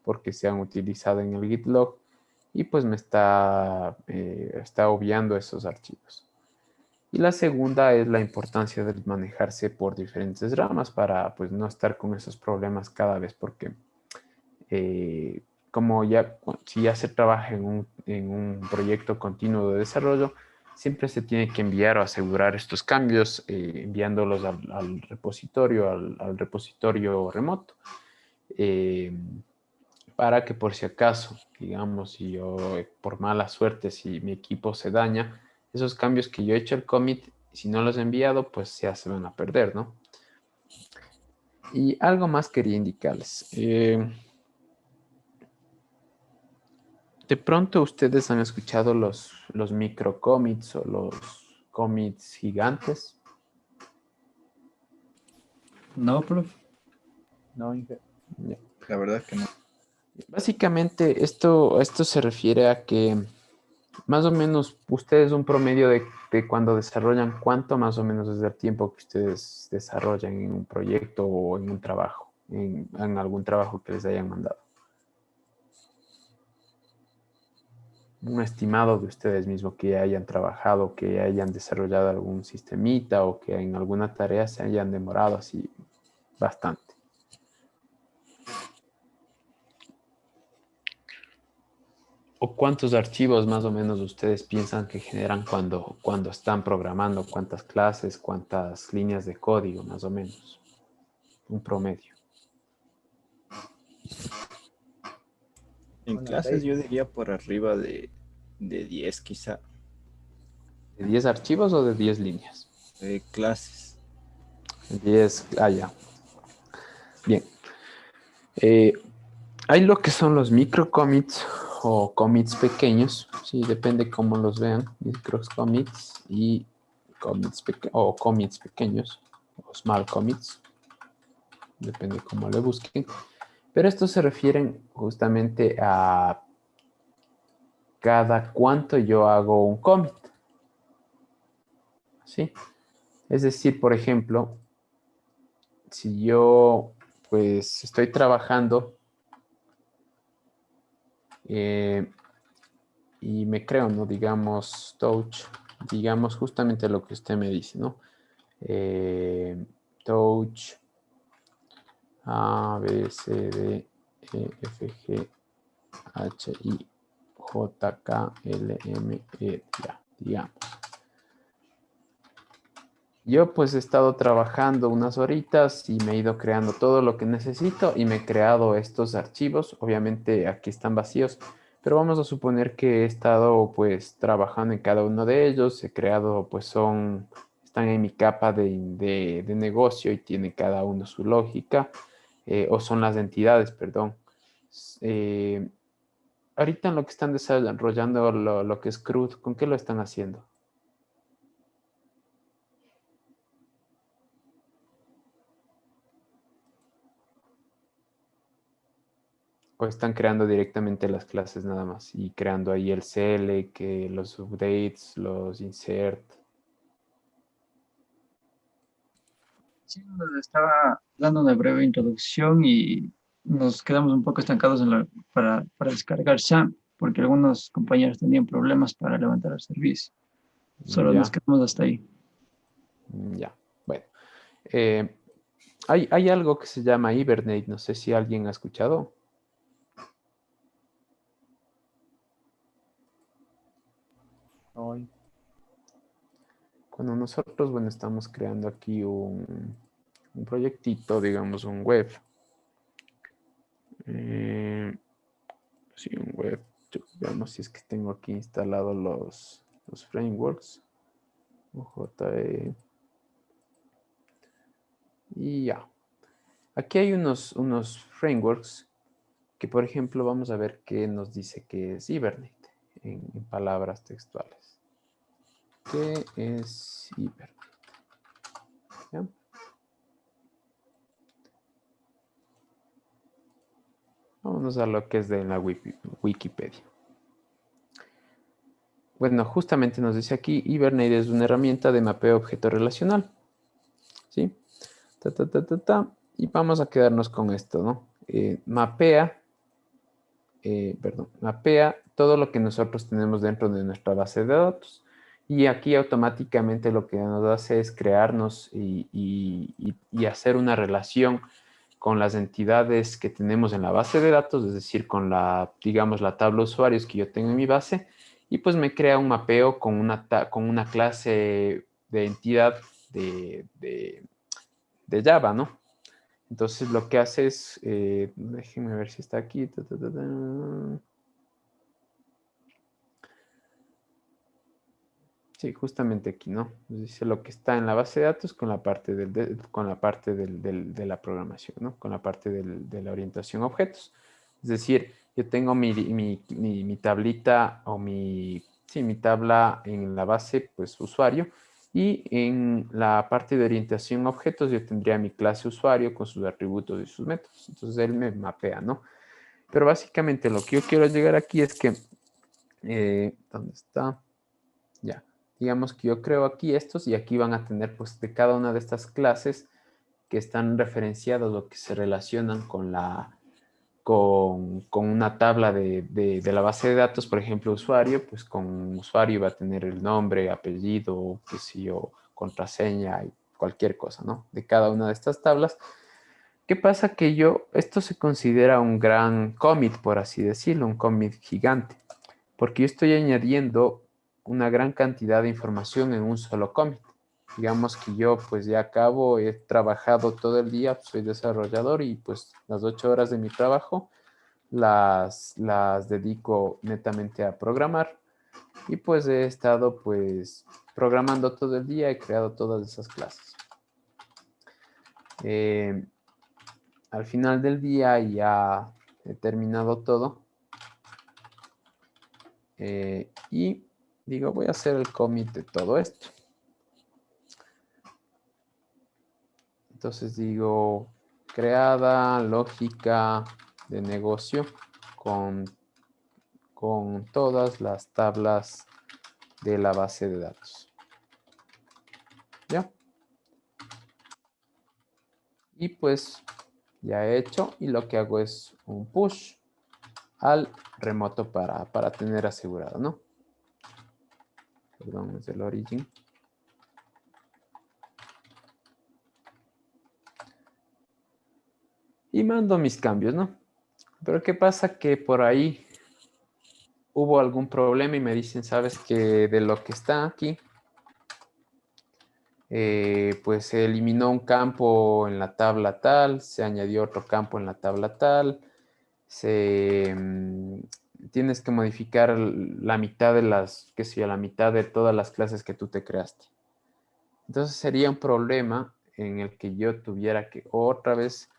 Porque se han utilizado en el git log y pues me está obviando esos archivos. Y la segunda es la importancia de manejarse por diferentes ramas para pues no estar con esos problemas cada vez, porque como si ya se trabaja en un proyecto continuo de desarrollo, siempre se tiene que enviar o asegurar estos cambios, enviándolos al repositorio, al repositorio remoto, eh, para que por si acaso, digamos, si yo, por mala suerte, si mi equipo se daña, esos cambios que yo he hecho el commit, si no los he enviado, pues ya se van a perder, ¿no? Y algo más quería indicarles. De pronto ustedes han escuchado los microcommits o los commits gigantes. No, profe. No, Inge. Ya. La verdad que no. Básicamente esto se refiere a que más o menos ustedes un promedio de cuando desarrollan, ¿cuánto más o menos es el tiempo que ustedes desarrollan en un proyecto o en un trabajo, en algún trabajo que les hayan mandado? Un estimado de ustedes mismos que hayan trabajado, que hayan desarrollado algún sistemita o que en alguna tarea se hayan demorado así bastante. ¿O cuántos archivos más o menos ustedes piensan que generan cuando están programando? ¿Cuántas clases, cuántas líneas de código más o menos? Un promedio. En Bueno, clases yo diría por arriba de 10 quizá. ¿De 10 archivos o de 10 líneas? De clases. 10, ya. Bien. Hay lo que son los microcommits o commits pequeños, sí, depende cómo los vean, microcommits y commits pequeños o small commits, depende cómo le busquen. Pero estos se refieren justamente a cada cuánto yo hago un commit. ¿Sí? Es decir, por ejemplo, si yo pues estoy trabajando y me creo, ¿no? Digamos, touch, digamos justamente lo que usted me dice, ¿no? Touch, A, B, C, D, E, F, G, H, I, J, K, L, M, E, ya, digamos. Yo pues he estado trabajando unas horitas y me he ido creando todo lo que necesito y me he creado estos archivos. Obviamente aquí están vacíos, pero vamos a suponer que he estado pues trabajando en cada uno de ellos. He creado pues están en mi capa de negocio y tiene cada uno su lógica, o son las entidades, perdón. Eh, Ahorita en lo que están desarrollando lo que es CRUD, ¿con qué lo están haciendo? ¿O están creando directamente las clases nada más y creando ahí el CL, que los updates, los insert? Sí, nos estaba dando una breve introducción y nos quedamos un poco estancados para descargar SAM, porque algunos compañeros tenían problemas para levantar el servicio. Solo nos Ya, quedamos hasta ahí. ya. Bueno, eh, hay algo que se llama Hibernate, no sé si alguien ha escuchado. Hoy. Cuando nosotros, bueno, estamos creando aquí un proyectito, digamos un web. Sí, un web. Veamos si es que tengo aquí instalados los frameworks. OJE. Y ya. Aquí hay unos frameworks que, por ejemplo, vamos a ver qué nos dice que es Hibernate en palabras textuales. ¿Qué es Hibernate? ¿Ya? Vámonos a lo que es de la Wikipedia. Bueno, justamente nos dice aquí, Hibernate es una herramienta de mapeo objeto relacional. ¿Sí? Y vamos a quedarnos con esto, ¿no? Mapea todo lo que nosotros tenemos dentro de nuestra base de datos. Y aquí automáticamente lo que nos hace es crearnos y hacer una relación con las entidades que tenemos en la base de datos, es decir, con digamos, la tabla de usuarios que yo tengo en mi base, y pues me crea un mapeo con una clase de entidad de Java, ¿no? Entonces lo que hace es, déjenme ver si está aquí. Sí, justamente aquí, ¿no? Nos dice lo que está en la base de datos con la parte de la programación, ¿no? Con la parte de la orientación a objetos. Es decir, yo tengo mi tablita o mi tabla en la base, pues usuario, y en la parte de orientación a objetos yo tendría mi clase usuario con sus atributos y sus métodos. Entonces él me mapea, ¿no? Pero básicamente lo que yo quiero llegar aquí es que, ¿dónde está? Ya, digamos que yo creo aquí estos y aquí van a tener pues de cada una de estas clases que están referenciadas o que se relacionan con una tabla de la base de datos, por ejemplo, usuario, pues con usuario va a tener el nombre, apellido, qué sé yo, contraseña y cualquier cosa, ¿no? De cada una de estas tablas. ¿Qué pasa? Que esto se considera un gran commit, por así decirlo, un commit gigante, porque yo estoy añadiendo una gran cantidad de información en un solo commit. Digamos que yo pues ya acabo, he trabajado todo el día, soy desarrollador y pues las 8 horas de mi trabajo las dedico netamente a programar y pues he estado pues programando todo el día, he creado todas esas clases. Al final del día ya he terminado todo y digo, voy a hacer el commit de todo esto. Entonces digo, creada lógica de negocio con todas las tablas de la base de datos. ¿Ya? Y pues ya he hecho y lo que hago es un push al remoto para tener asegurado, ¿no? Perdón, es el origin. Y mando mis cambios, ¿no? Pero ¿qué pasa? Que por ahí hubo algún problema y me dicen, ¿sabes qué? De lo que está aquí, pues se eliminó un campo en la tabla tal, se añadió otro campo en la tabla tal, tienes que modificar la mitad de las, qué sé yo, la mitad de todas las clases que tú te creaste. Entonces sería un problema en el que yo tuviera que otra vez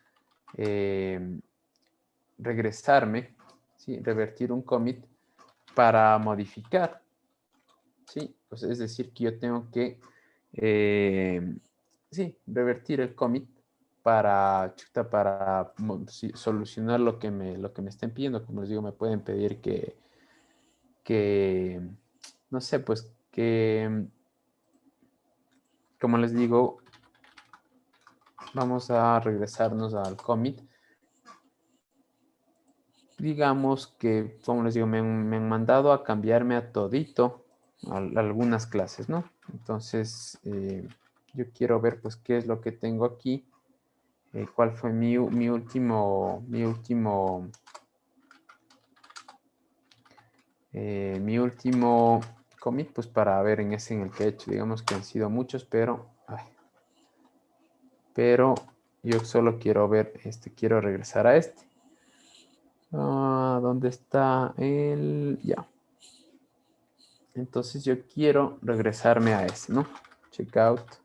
regresarme, ¿sí? Revertir un commit para modificar, ¿sí? Pues es decir, que yo tengo que, sí, revertir el commit para sí, solucionar lo que me estén pidiendo. Como les digo, me pueden pedir que no sé, pues que, como les digo, vamos a regresarnos al commit. Digamos que, como les digo, me han mandado a cambiarme a todito algunas clases, ¿no? Entonces, yo quiero ver, pues, qué es lo que tengo aquí. Cuál fue mi último commit, pues, para ver en ese en el que he hecho. Digamos que han sido muchos, pero yo solo quiero ver quiero regresar a este. ¿Dónde está el? Ya. Entonces yo quiero regresarme a ese, ¿no? Checkout.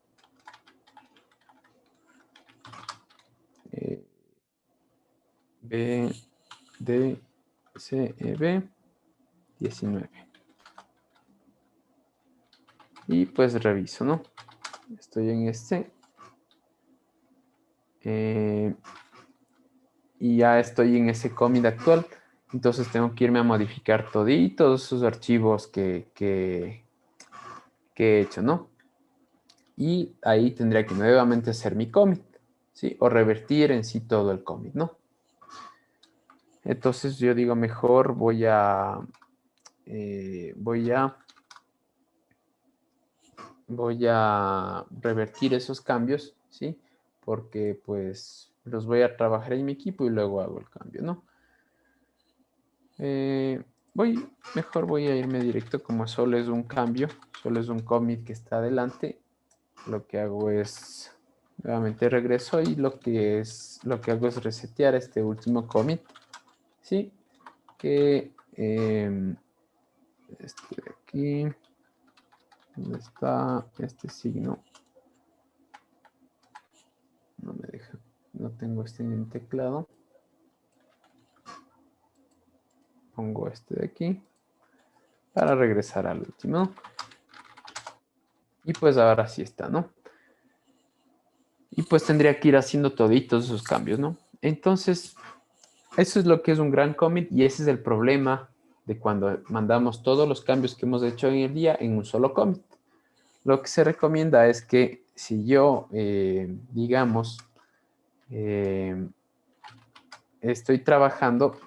BDCEB 19. Y pues reviso, ¿no? Estoy en este. Y ya estoy en ese commit actual. Entonces tengo que irme a modificar todos esos archivos que he hecho, ¿no? Y ahí tendría que nuevamente hacer mi commit, ¿sí? O revertir en sí todo el commit, ¿no? Entonces yo digo, mejor voy a revertir esos cambios, ¿sí? Porque pues los voy a trabajar en mi equipo y luego hago el cambio, ¿no? Mejor voy a irme directo, como solo es un cambio, solo es un commit que está adelante. Lo que hago es, nuevamente regreso y lo que hago es resetear este último commit, ¿sí? Que este de aquí, ¿dónde está este signo? No me deja, no tengo este en el teclado. Pongo este de aquí para regresar al último. Y pues ahora sí está, ¿no? Y pues tendría que ir haciendo toditos esos cambios, ¿no? Entonces, eso es lo que es un gran commit y ese es el problema de cuando mandamos todos los cambios que hemos hecho en el día en un solo commit. Lo que se recomienda es que si yo, digamos, estoy trabajando,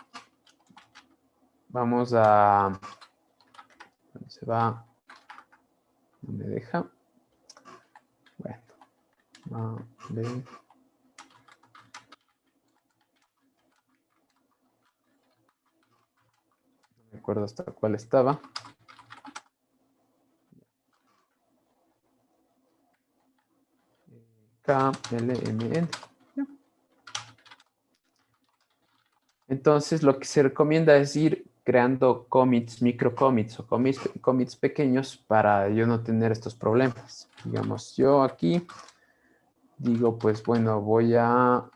vamos a, ¿dónde se va? No me deja. Bueno, no me acuerdo hasta cuál estaba. KLMN. Entonces, lo que se recomienda es ir creando commits, microcommits o commits pequeños para yo no tener estos problemas. Digamos, yo aquí digo, pues bueno, voy a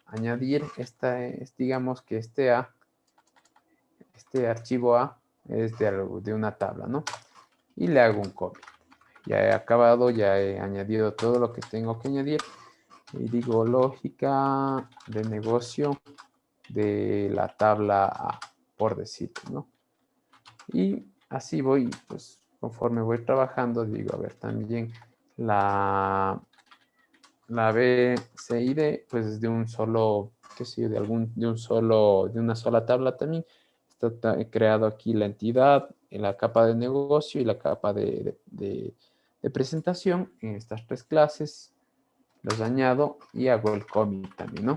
añadir digamos que este archivo A es de una tabla, ¿no? Y le hago un commit. Ya he acabado, ya he añadido todo lo que tengo que añadir. Y digo lógica de negocio de la tabla A, por decirlo, ¿no? Y así voy, pues conforme voy trabajando, digo, a ver, también la B, C y D, pues es de un solo qué sé yo, de una sola tabla también. He creado aquí la entidad, la capa de negocio y la capa de presentación en estas tres clases. Los añado y hago el commit también, ¿no?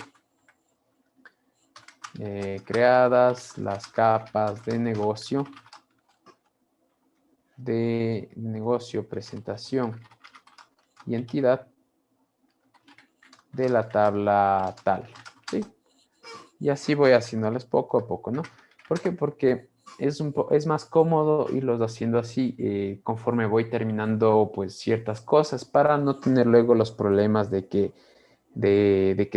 Creadas las capas de negocio, presentación y entidad de la tabla tal, ¿sí? Y así voy haciéndoles poco a poco, ¿no? ¿Por qué? Porque es más cómodo irlos haciendo así conforme voy terminando pues ciertas cosas para no tener luego los problemas de que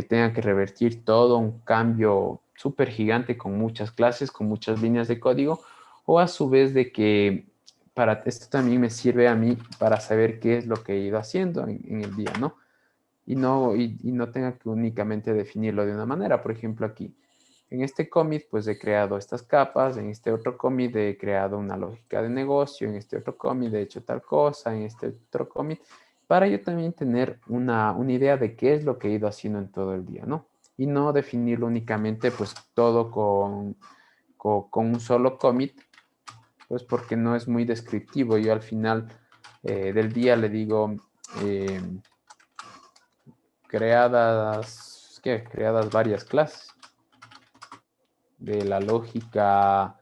tenga que revertir todo un cambio súper gigante con muchas clases, con muchas líneas de código, o a su vez de que para esto también me sirve a mí para saber qué es lo que he ido haciendo en el día, ¿no? Y no tenga que únicamente definirlo de una manera. Por ejemplo, aquí, en este commit, pues he creado estas capas, en este otro commit he creado una lógica de negocio, en este otro commit he hecho tal cosa, en este otro commit, para yo también tener una idea de qué es lo que he ido haciendo en todo el día, ¿no? Y no definirlo únicamente, pues, todo con un solo commit, pues porque no es muy descriptivo. Yo al final del día le digo... creadas varias clases de la lógica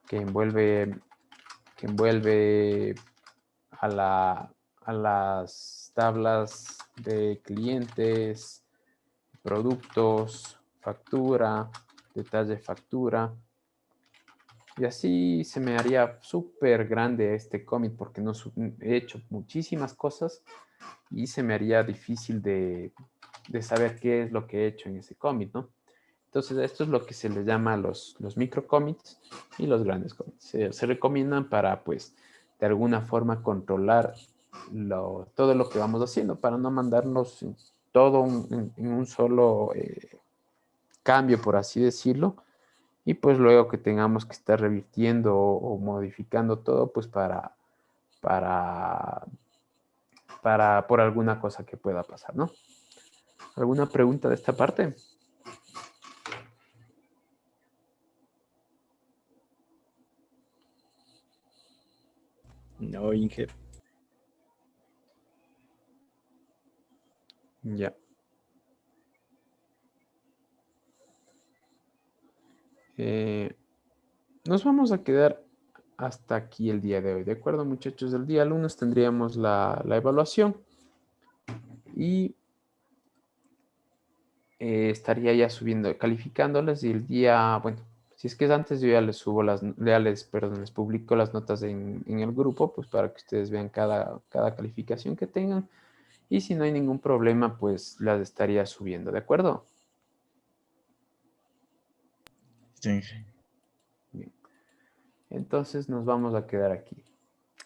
que envuelve a las tablas de clientes, productos, factura, detalle de factura. Y así se me haría súper grande este commit porque no he hecho muchísimas cosas y se me haría difícil de saber qué es lo que he hecho en ese commit, ¿no? Entonces, esto es lo que se les llama los micro commits y los grandes commits. Se recomiendan para, pues, de alguna forma controlar todo lo que vamos haciendo para no mandarnos todo en un solo cambio, por así decirlo, y pues luego que tengamos que estar revirtiendo o modificando todo, pues por alguna cosa que pueda pasar, ¿no? ¿Alguna pregunta de esta parte? No, Inge. Ya. Nos vamos a quedar hasta aquí el día de hoy. ¿De acuerdo, muchachos? El día lunes tendríamos la evaluación y estaría ya subiendo, calificándoles y el día, bueno, si es que es antes, yo ya les subo les publico las notas en el grupo, pues para que ustedes vean cada calificación que tengan. Y si no hay ningún problema, pues las estaría subiendo, ¿de acuerdo? Sí. Bien. Entonces nos vamos a quedar aquí.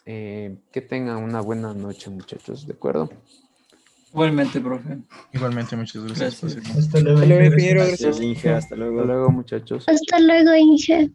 Que tengan una buena noche, muchachos, ¿de acuerdo? Igualmente, profe. Igualmente, muchas gracias. Gracias. Por Hasta luego, Hasta luego, Inge, ingeniero. gracias. Gracias, Inge. Hasta luego. Hasta luego, muchachos. Hasta luego, Inge.